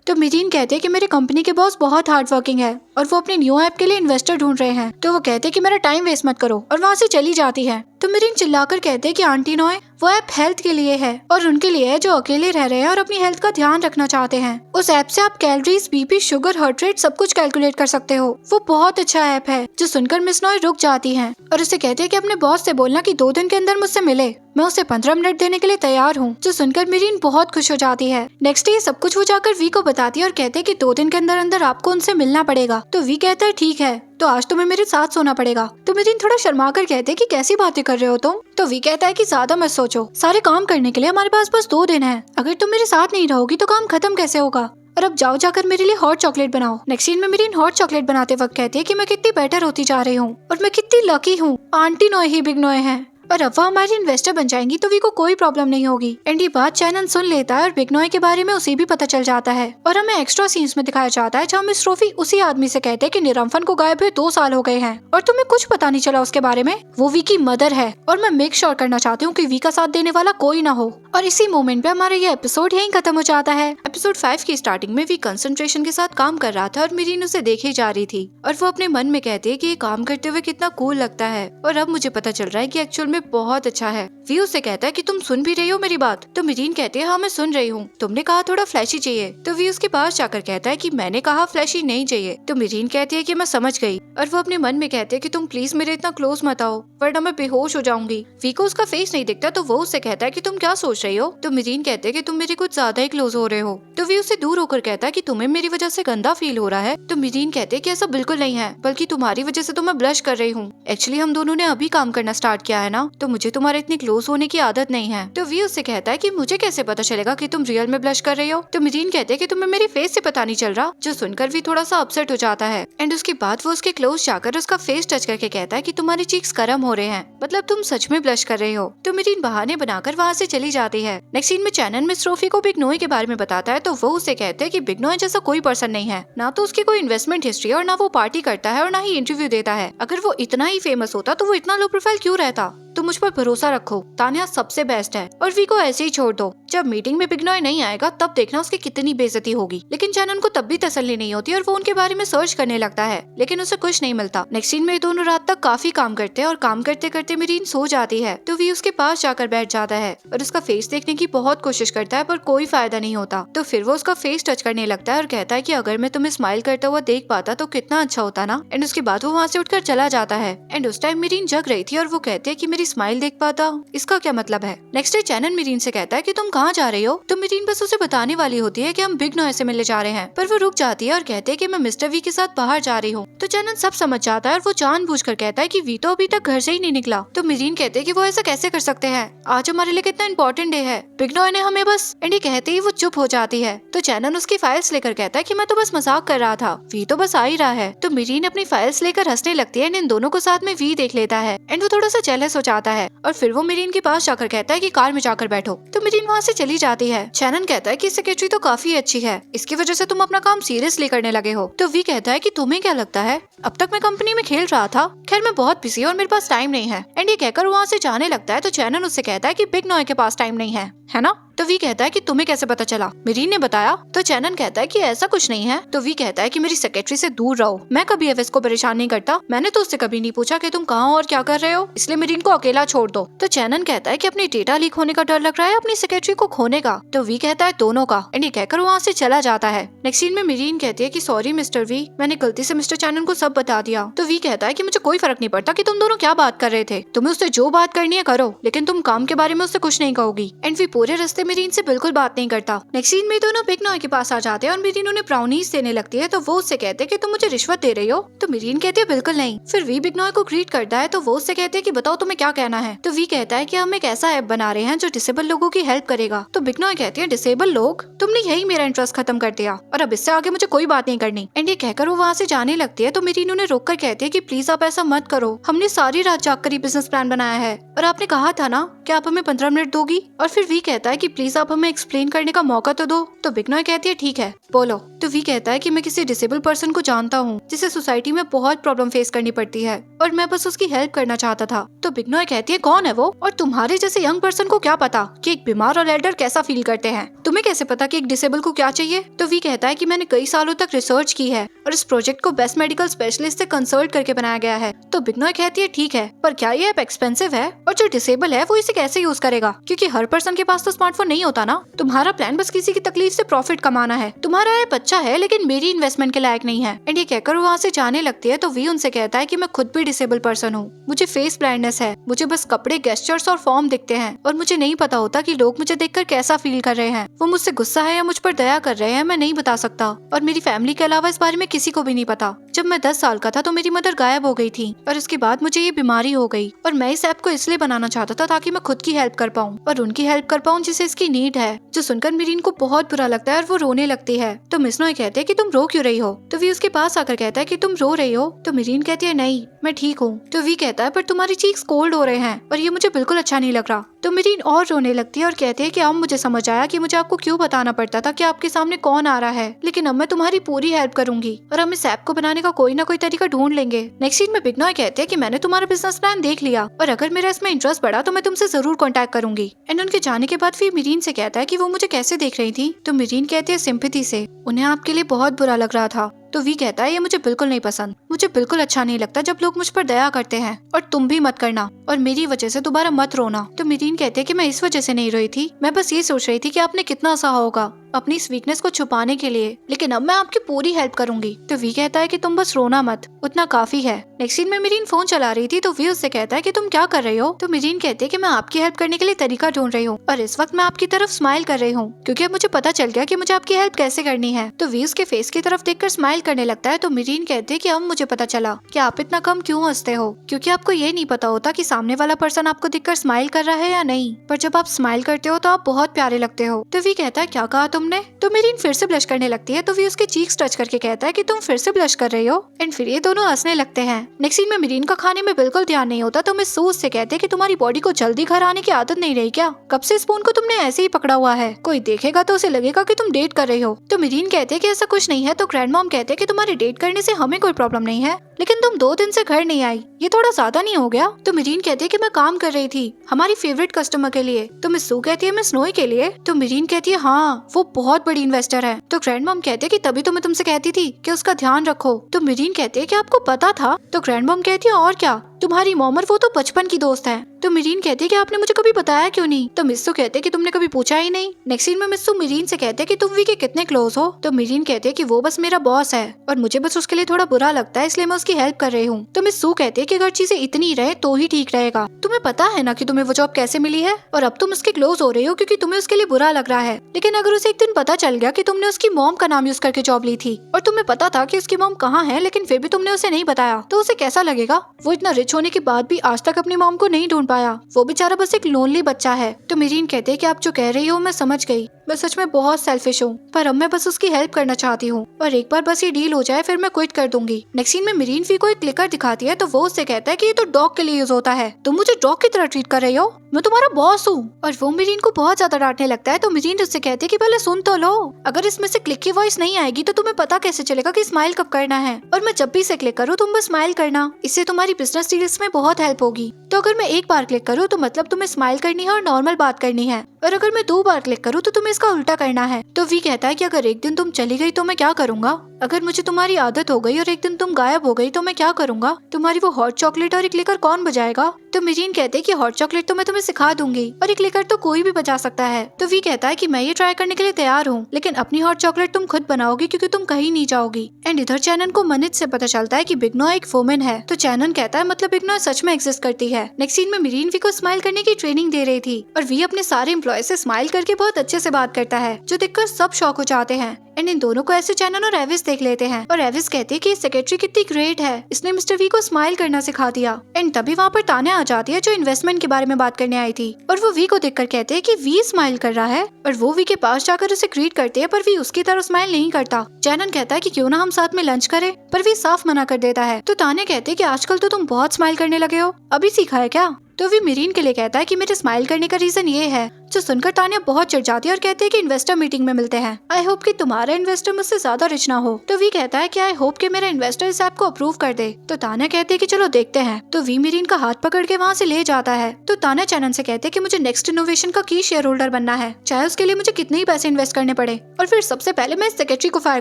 तो मिरीन कहते हैं कि मेरे कंपनी के बॉस बहुत हार्ड वर्किंग है और वो अपने न्यू ऐप के लिए इन्वेस्टर ढूंढ रहे हैं। तो वो कहते हैं कि मेरा टाइम वेस्ट मत करो, और वहाँ से चली जाती है। तो मिरीन चिल्लाकर कहते हैं कि आंटी नॉय, वो ऐप हेल्थ के लिए है और उनके लिए है जो अकेले रह रहे हैं और अपनी हेल्थ का ध्यान रखना चाहते हैं। उस ऐप से आप calories, BP, sugar, heart rate सब कुछ कैलकुलेट कर सकते हो। वो बहुत अच्छा ऐप है। जो सुनकर मिस नॉय रुक जाती हैं और उसे कहते हैं कि अपने बॉस से बोलना कि 2 दिन के अंदर मुझसे मिले, मैं उसे 15 मिनट देने के लिए तैयार हूँ। जो सुनकर मिरीन बहुत खुश हो जाती है। नेक्स्ट डे सब कुछ वो जाकर वी को बताती है और कहते हैं कि 2 दिन के अंदर अंदर आपको उनसे मिलना पड़ेगा। तो वी कहता है ठीक है, तो आज तुम्हें मेरे साथ सोना पड़ेगा। तो मिरीन थोड़ा शर्मा कर कहते हैं कि कैसी बातें कर रहे हो तुम? तो वी कहता है कि ज्यादा मत सोचो, सारे काम करने के लिए हमारे पास बस 2 दिन है। अगर तुम मेरे साथ नहीं रहोगी तो काम खत्म कैसे होगा? और अब जाओ जाकर मेरे लिए हॉट चॉकलेट बनाओ। नेक्स्ट सीन में मिरीन हॉट चॉकलेट बनाते वक्त कहती है कि मैं कितनी बेटर होती जा रही हूँ और मैं कितनी लकी हूँ, आंटी नॉय ही बिग्नॉय है और अब वो हमारी इन्वेस्टर बन जाएंगी तो वी को कोई प्रॉब्लम नहीं होगी। एंड ये बात चैनन सुन लेता है और बिग्नॉय के बारे में उसे भी पता चल जाता है, और हमें एक्स्ट्रा सीन्स में दिखाया जाता है जहाँ मिस रोफी उसी आदमी से कहते हैं कि निरंफन को गायब हुए 2 साल हो गए हैं और तुम्हें कुछ पता नहीं चला उसके बारे में। वो वी की मदर है और मैं मेक श्योर करना चाहती हूँ कि वी का साथ देने वाला कोई ना हो। और इसी मोमेंट पे हमारा ये एपिसोड यहीं खत्म हो जाता है। एपिसोड 5 की स्टार्टिंग में वी कंसंट्रेशन के साथ काम कर रहा था और मिरीन उसे देखे जा रही थी, और वो अपने मन में कहती है कि ये काम करते हुए कितना कूल लगता है, और अब मुझे पता चल रहा है कि एक्चुअल में बहुत अच्छा है। वी उससे कहता है कि तुम सुन भी रही हो मेरी बात? तो मिरीन कहती है हाँ मैं सुन रही हूँ, तुमने कहा थोड़ा फ्लैशी चाहिए। तो वी उसके पास जाकर कहता है कि मैंने कहा फ्लैशी नहीं चाहिए। तो मिरीन कहती है कि मैं समझ गई, और वो अपने मन में कहते हैं कि तुम प्लीज मेरे इतना क्लोज मत आओ वरना मैं बेहोश हो जाऊंगी। वी को उसका फेस नहीं दिखता तो वो उससे कहता है कि तुम क्या सोच रही हो? तो मिरीन कहते हैं कि तुम मेरे कुछ ज्यादा ही क्लोज हो रहे हो। तो वी उससे दूर होकर कहता है कि तुम्हें मेरी वजह से गंदा फील हो रहा है? तो मिरीन कहते हैं कि ऐसा बिल्कुल नहीं है, बल्कि तुम्हारी वजह से तो मैं ब्लश कर रही हूँ। एक्चुअली हम दोनों ने अभी काम करना स्टार्ट किया है ना, तो मुझे तुम्हारे इतनी क्लोज होने की आदत नहीं है। तो वी उससे कहता है कि मुझे कैसे पता चलेगा कि तुम रियल में ब्लश कर रही हो? तो मिरीन कहते हैं कि तुम्हें मेरे फेस से पता नहीं चल रहा। जो सुनकर वी थोड़ा सा अपसेट हो जाता है, एंड उसके बाद वो उसके क्लोज जाकर उसका फेस टच करके कहता है कि तुम्हारे चीक्स गर्म हो रहे हैं, मतलब तुम सच में ब्लश कर रहे हो। तो मिरीन बहाने बनाकर वहाँ से चली जाती है। नेक्स्ट सीन में चैनन मिस रोफी को बिग्नॉय के बारे में बताता है, तो वो उसे कहते हैं कि बिग्नॉय जैसा कोई पर्सन नहीं है, ना तो उसकी कोई इन्वेस्टमेंट हिस्ट्री है और ना वो पार्टी करता है और ना ही इंटरव्यू देता है। अगर वो इतना ही फेमस होता तो वो इतना लो प्रोफाइल क्यों रहता? तो मुझ पर भरोसा रखो, तान्या सबसे बेस्ट है और वी को ऐसे ही छोड़ दो। जब मीटिंग में बिगनॉय नहीं आएगा तब देखना उसकी कितनी बेइज्जती होगी। लेकिन चैनन को तब भी तसल्ली नहीं होती और वो उनके बारे में सर्च करने लगता है, लेकिन उसे कुछ नहीं मिलता। नेक्स्ट सीन में ये दोनों रात तक काफी काम करते हैं और काम करते करते मीरीन सो जाती है तो वी उसके पास जाकर बैठ जाता है और उसका फेस देखने की बहुत कोशिश करता है पर कोई फायदा नहीं होता। तो फिर वो उसका फेस टच करने लगता है और कहता है कि अगर मैं तुम्हें स्माइल करता हुआ देख पाता तो कितना अच्छा होता ना। एंड उसके बाद वो वहाँ से उठकर चला जाता है। एंड उस टाइम मीरीन जग रही थी और वो कहती है कि मेरी स्माइल देख पाता, इसका क्या मतलब है। नेक्स्ट डे चैनन मीरीन से कहता है कि तुम कहाँ जा रही हो। तो मीरीन बस उसे बताने वाली होती है कि हम बिगनॉय से मिलने जा रहे हैं, पर वो रुक जाती है और कहते है कि मैं मिस्टर वी के साथ बाहर जा रही हूँ। तो चैनन सब समझ जाता है और वो जानबूझकर कहता है कि वी तो अभी तक घर से ही नहीं निकला। तो मीरीन कहते है कि वो ऐसा कैसे कर सकते हैं, आज हमारे लिए कितना इंपॉर्टेंट डे है, बिगनॉय ने हमें बस। एंड ये कहते ही वो चुप हो जाती है। तो चैनन उसकी फाइल्स लेकर कहता है कि मैं तो बस मजाक कर रहा था, वी तो बस आ ही रहा है। तो मीरीन अपनी फाइल्स लेकर हंसने लगती है। इन दोनों को साथ में वी देख लेता है एंड वो थोड़ा सा जेलस हो जाता है और फिर वो मीरीन के पास जाकर कहता है कि कार में जाकर बैठो। तो मीरीन वहाँ से चली जाती है। चैनन कहता है कि सेक्रेटरी तो काफी अच्छी है, इसकी वजह से तुम अपना काम सीरियसली करने लगे हो। तो वी कहता है कि तुम्हें क्या लगता है, अब तक मैं कंपनी में खेल रहा था, खैर मैं बहुत बिजी और मेरे पास टाइम नहीं है। एंड ये कहकर वहाँ से जाने लगता है। तो चैनन उससे कहता है कि बिगनॉय के पास टाइम नहीं है ना। तो वी कहता है कि तुम्हें कैसे पता चला, मीरीन ने बताया। तो चैनन कहता है कि ऐसा कुछ नहीं है। तो वी कहता है कि मेरी सेक्रेटरी से दूर रहो, मैं कभी एवेस को परेशान नहीं करता, मैंने तो उससे कभी नहीं पूछा कि तुम कहाँ और क्या कर रहे हो, इसलिए मीरीन को अकेला छोड़ दो। तो चैनन कहता है कि अपनी डेटा लीक होने का डर लग रहा है, अपनी सेक्रेटरी को खोने का। तो वी कहता है दोनों का। एंड ये कहकर वहाँ से चला जाता है। नेक्स्ट सीन में मीरीन कहती है कि सॉरी मिस्टर वी, मैंने गलती से मिस्टर चैनन को सब बता दिया। तो वी कहता है कि मुझे कोई फर्क नहीं पड़ता कि तुम दोनों क्या बात कर रहे थे, तुम्हें उससे जो बात करनी है करो, लेकिन तुम काम के बारे में उससे कुछ नहीं कहोगी। एंड वी पूरे रास्ते मीरीन से बिल्कुल बात नहीं करता। नेक्स्ट सीन में दोनों बिगनॉय के पास आ जाते हैं और मीरीन उन्हें ब्राउनीज देने लगती है। तो वो उससे कहते हैं कि तुम मुझे रिश्वत दे रही हो। तो मीरीन कहती है बिल्कुल नहीं। फिर वी बिगनॉय को ग्रीट करता है। तो वो उससे कहते हैं कि बताओ तुम्हें क्या कहना है। तो वी कहता है कि हम एक ऐसा ऐप बना रहे हैं जो डिसेबल लोगों की हेल्प करेगा। तो बिगनॉय कहती है डिसेबल लोग, तुमने यही मेरा इंटरेस्ट खत्म कर दिया और अब इससे आगे मुझे कोई बात नहीं करनी। एंड ये कहकर वो वहाँ से जाने लगती है। तो मीरीन उन्हें रोककर कहती है कि प्लीज आप ऐसा मत करो, हमने सारी रात जागकर ये बिजनेस प्लान बनाया है और आपने कहा था ना कि आप हमें 15 मिनट दोगी। और फिर वी कहता है कि प्लीज आप हमें एक्सप्लेन करने का मौका तो दो। तो बिगनॉय कहती है ठीक है बोलो। तो वी कहता है कि मैं किसी डिसेबल पर्सन को जानता हूँ जिसे सोसाइटी में बहुत प्रॉब्लम फेस करनी पड़ती है और मैं बस उसकी हेल्प करना चाहता था। तो बिगनॉय कहती है कौन है वो, और तुम्हारे जैसे यंग पर्सन को क्या पता कि एक बीमार और एल्डर कैसा फील करते हैं, तुम्हें कैसे पता कि एक डिसेबल को क्या चाहिए। तो वी कहता है कि मैंने कई सालों तक रिसर्च की है और इस प्रोजेक्ट को बेस्ट मेडिकल स्पेशलिस्ट से कंसल्ट करके बनाया गया है। तो बिगनॉय कहती है ठीक है, पर क्या ये ऐप एक्सपेंसिव है, और जो डिसेबल है वो इसे कैसे यूज करेगा, क्योंकि हर पर्सन के पास तो स्मार्टफोन नहीं होता ना। तुम्हारा प्लान बस किसी की तकलीफ से प्रॉफिट कमाना है, तुम्हारा ऐप अच्छा है लेकिन मेरी इन्वेस्टमेंट के लायक नहीं है। एंड ये कहकर वो वहाँ से जाने लगती है। तो वी उनसे कहता है कि मैं खुद भी डिसेबल पर्सन हूँ, मुझे फेस ब्लाइंडनेस है, मुझे बस कपड़े, गेस्चर्स और फॉर्म दिखते हैं और मुझे नहीं पता होता कि लोग मुझे देखकर कैसा फील कर रहे हैं, वो मुझसे गुस्सा है या मुझ पर दया कर रहे हैं, मैं नहीं बता सकता। और मेरी फैमिली के अलावा इस बारे में किसी को भी नहीं पता। जब मैं 10 साल का था तो मेरी मदर गायब हो गई थी और इसके बाद मुझे ये बीमारी हो गई और मैं इस ऐप को इसलिए बनाना चाहता था ताकि मैं खुद की हेल्प कर पाऊँ और उनकी हेल्प कर पाऊँ जिसे इसकी नीड है। जो सुनकर मीरीन को बहुत बुरा लगता है और वो रोने लगती है। तो मिसनॉय कहते हैं कि तुम रो क्यों रही हो। तो वी उसके पास आकर कहता है कि तुम रो रही हो। तो मीरीन कहती है नहीं मैं ठीक हूँ। तो वी कहता है पर तुम्हारी चीक्स कोल्ड हो रहे हैं और ये मुझे बिल्कुल अच्छा नहीं लग रहा। तो मीरीन और रोने लगती है और कहती है कि अब मुझे समझ आया कि मुझे आपको क्यों बताना पड़ता था कि आपके सामने कौन आ रहा है, लेकिन अब मैं तुम्हारी पूरी हेल्प करूंगी और हम इस ऐप को बनाने का कोई ना कोई तरीका ढूंढ लेंगे। नेक्स्ट सीन में बिगनॉय कहते हैं कि मैंने तुम्हारा बिजनेस प्लान देख लिया और अगर मेरा इसमें इंटरेस्ट बढ़ा तो मैं तुमसे जरूर कॉन्टैक्ट करूंगी। एंड उनके जाने के बाद फिर मीरीन से कहता है कि वो मुझे कैसे देख रही थी। तो मीरीन कहती है सिंपैथी से, उन्हें आपके लिए बहुत बुरा लग रहा था। तो वी कहता है ये मुझे बिल्कुल नहीं पसंद, मुझे बिल्कुल अच्छा नहीं लगता जब लोग मुझ पर दया करते हैं और तुम भी मत करना और मेरी वजह से दोबारा मत रोना। तो मीरीन कहती है कि मैं इस वजह से नहीं रोई थी, मैं बस ये सोच रही थी कि आपने कितना सहा होगा अपनी इस वीकनेस को छुपाने के लिए, लेकिन अब मैं आपकी पूरी हेल्प करूंगी। तो वी कहता है कि तुम बस रोना मत, उतना काफी है। नेक्स्ट सीन में मीरीन फोन चला रही थी तो वी उससे कहता है कि तुम क्या कर रही हो। तो मीरीन कहती है कि मैं आपकी हेल्प करने के लिए तरीका ढूंढ रही हूँ और इस वक्त मैं आपकी तरफ स्माइल कर रही हूँ क्योंकि अब मुझे पता चल गया कि मुझे आपकी हेल्प कैसे करनी है। तो वी उसके फेस की तरफ देखकर स्माइल करने लगता है। तो मीरीन कहती है कि अब मुझे पता चला कि आप इतना कम क्यों हंसते हो, क्योंकि आपको ये नहीं पता होता कि सामने वाला पर्सन आपको देखकर स्माइल कर रहा है या नहीं, पर जब आप स्माइल करते हो तो आप बहुत प्यारे लगते हो। तो वी कहता है क्या कहा तुमने। तुमने? तो मीरीन फिर से ब्लश करने लगती है तो वी उसके चीक्स टच करके कहता है कि तुम फिर से ब्लश कर रही हो एंड फिर ये दोनों हंसने लगते हैं। नेक्स्ट सीन में मीरीन का खाने में बिल्कुल ध्यान नहीं होता तो मिस सू उससे कहते हैं कि तुम्हारी बॉडी को जल्दी घर आने की आदत नहीं रही क्या? कब से स्पून को तुमने ऐसे ही पकड़ा हुआ है? कोई देखेगा तो उसे लगेगा कि तुम डेट कर रही हो। तो मीरीन कहते हैं कि ऐसा कुछ नहीं है। तो ग्रैंड मॉम कहते हैं कि तुम्हारे डेट करने से हमें कोई प्रॉब्लम नहीं है, लेकिन तुम 2 दिन से घर नहीं आई, ये थोड़ा ज्यादा नहीं हो गया? तो मीरीन कहती है कि मैं काम कर रही थी हमारी फेवरेट कस्टमर के लिए। तो मिस सू कहती है मिस स्नोई के लिए? तो मीरीन कहती है हाँ, वो बहुत बड़ी इन्वेस्टर है। तो ग्रैंड मॉम कहते हैं कि तभी तो मैं तुमसे कहती थी कि उसका ध्यान रखो। तो मीरीन कहती है कि आपको पता था? तो ग्रैंड मॉम कहती है और क्या, तुम्हारी मॉम और वो तो बचपन की दोस्त है। तो मीरीन कहती है कि आपने मुझे कभी बताया क्यों नहीं? तो मिस्सू कहते हैं कि तुमने कभी पूछा ही नहीं। नेक्स्ट सीन में मिस्सू मीरीन से कहते हैं कि तुम वी के कितने क्लोज हो? तो मीरीन कहते हैं कि वो बस मेरा बॉस है और मुझे बस उसके लिए थोड़ा बुरा लगता है, इसलिए मैं उसकी हेल्प कर रही हूँ। तो मिस्सू कहते हैं कि अगर चीजें इतनी रहे तो ही ठीक रहेगा। तुम्हें पता है ना कि तुम्हें वो जॉब कैसे मिली है और अब तुम उसके क्लोज हो रही हो क्योंकि तुम्हें उसके लिए बुरा लग रहा है। लेकिन अगर उसे एक दिन पता चल गया कि तुमने उसकी मॉम का नाम यूज करके जॉब ली थी और तुम्हें पता था कि उसकी मॉम कहाँ है लेकिन फिर भी तुमने उसे नहीं बताया, तो उसे कैसा लगेगा? वो इतना रिच होने के बाद भी आज तक अपनी मॉम को नहीं ढूंढ पाया, वो बेचारा बस एक लोनली बच्चा है। तो मीरीन कहते हैं कि आप जो कह रही हो मैं समझ गई, मैं सच में बहुत सेल्फिश हूँ, पर अब मैं बस उसकी हेल्प करना चाहती हूँ और एक बार बस ये डील हो जाए फिर मैं क्विट कर दूंगी। नेक्स्ट सीन में मीरीन फी को एक क्लिकर दिखाती है तो वो उससे कहता है कि ये तो डॉग के लिए यूज होता है, तुम मुझे डॉग की तरह ट्रीट कर रही हो, मैं तुम्हारा बॉस हूँ। और वो मीरीन को बहुत ज्यादा डांटने लगता है। तो मीरीन उससे कहती है कि पहले सुन तो लो, अगर इसमें से क्लिक की वॉइस नहीं आएगी तो तुम्हें पता कैसे चलेगा कि स्माइल कब करना है, और मैं जब भी इसे क्लिक करूँ तुम बस स्माइल करना, इससे तुम्हारी बिजनेस डील्स में बहुत हेल्प होगी। तो अगर मैं एक बार क्लिक करूँ तो मतलब तुम्हें स्माइल करनी है और नॉर्मल बात करनी है, और अगर मैं 2 बार क्लिक करूँ तो तुम्हें इसका उल्टा करना है। तो वी कहता है कि अगर एक दिन तुम चली गई तो मैं क्या करूंगा? अगर मुझे तुम्हारी आदत हो गई और एक दिन तुम गायब हो गई तो मैं क्या करूंगा? तुम्हारी वो हॉट चॉकलेट और एक क्लिकर कौन बजाएगा? तो मीरीन कहते हैं कि हॉट चॉकलेट तो मैं तुम्हें सिखा दूंगी और एक क्लिकर तो कोई भी बजा सकता है। तो वी कहता है कि मैं ये ट्राई करने के लिए तैयार हूँ, लेकिन अपनी हॉट चॉकलेट तुम खुद बनाओगी क्योंकि तुम कहीं नहीं जाओगी। एंड इधर चैनन को मनित से पता चलता है कि बिग नो एक वुमन है। तो चैनन कहता है मतलब बिग नो सच में एग्जिस्ट करती है। नेक्स्ट सीन में मीरीन वी को स्माइल करने की ट्रेनिंग दे रही थी और वी अपने सारे एम्प्लॉय से स्माइल करके बहुत अच्छे से बात करता है, जो देखकर सब शॉक हो जाते हैं। एंड इन दोनों को ऐसे चैनन और एविस देख लेते हैं और एविस कहते हैं कि सेक्रेटरी कितनी ग्रेट है, इसने मिस्टर वी को स्माइल करना सिखा दिया। एंड तभी वहाँ पर तान्या आ जाती है जो इन्वेस्टमेंट के बारे में बात करने आई थी, और वो वी को देखकर कहते हैं कि वी स्माइल कर रहा है, और वो वी के पास जाकर उसे ग्रीट करते हैं पर वी उसकी तरह स्माइल नहीं करता। चैनन कहता है कि क्यों ना हम साथ में लंच करें, पर वी साफ मना कर देता है। तो तान्या कहते हैं कि आजकल तो तुम बहुत स्माइल करने लगे हो, अभी सीखा है क्या? तो वी मीरीन के लिए कहता है कि मेरे स्माइल करने का रीजन ये है, जो सुनकर तान्या बहुत चिढ़ जाती है और कहते हैं कि इन्वेस्टर मीटिंग में मिलते हैं। आई होप कि तुम्हारा इन्वेस्टर मुझसे ज्यादा रिच ना हो। तो वी कहता है कि आई होप कि मेरा इन्वेस्टर इस ऐप को अप्रूव कर दे। तो तान्या कहते हैं कि चलो देखते हैं। तो वी मीरीन का हाथ पकड़ के वहाँ से ले जाता है। तो तान्या चैनन से कहते हैं कि मुझे नेक्स्ट इनोवेशन का की शेयर होल्डर बनना है, चाहे उसके लिए मुझे कितने ही पैसे इन्वेस्ट करने पड़े, और फिर सबसे पहले मैं इस सेक्रेटरी को फायर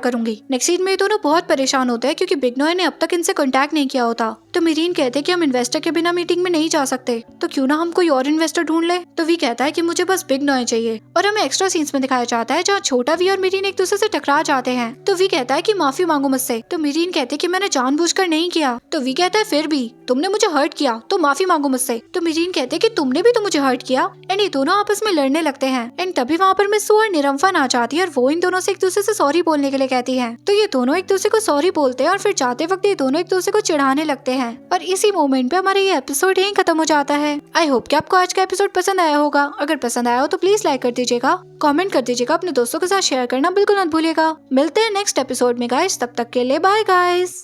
करूंगी। नेक्स्ट सीन में ये दोनों बहुत परेशान होते हैं क्योंकि बिग नॉय ने अब तक इनसे कॉन्टैक्ट नहीं किया होता। तो मीरीन कहते हैं कि हम इन्वेस्टर के बिना मीटिंग में नहीं जा सकते, तो क्यों ना हम कोई और इन्वेस्टर ढूंढ ले। तो वी कहता है कि मुझे बस बिग नॉय चाहिए, और हमें एक्स्ट्रा सीन्स में दिखाया जाता है जहाँ छोटा वी और मीरीन एक दूसरे से टकरा जाते हैं। तो वी कहता है कि माफी मांगो मुझसे। तो मीरीन कहते हैं कि मैंने जानबूझकर नहीं किया। तो वी कहता है फिर भी तुमने मुझे हर्ट किया तो माफी मांगो मुझसे। तो मीरीन कहते हैं कि तुमने भी तो मुझे हर्ट किया। एंड ये दोनों आपस में लड़ने लगते हैं। एंड तभी वहाँ पर मिस सू और निरंफन आ जाती है और वो इन दोनों से एक दूसरे से सॉरी बोलने के लिए कहती है। तो ये दोनों एक दूसरे को सॉरी बोलते हैं और फिर जाते वक्त ये दोनों एक दूसरे को चिढ़ाने लगते हैं, और इसी मोमेंट पे हमारा ये एपिसोड यहीं खत्म हो जाता है। आई होप कि आपको आज का एपिसोड पसंद आया होगा। अगर पसंद आया हो तो प्लीज लाइक कर दीजिएगा, कमेंट कर दीजिएगा, अपने दोस्तों के साथ शेयर करना बिल्कुल मत भूलिएगा। मिलते हैं नेक्स्ट एपिसोड में गाइस, तब तक के लिए बाय गाइस।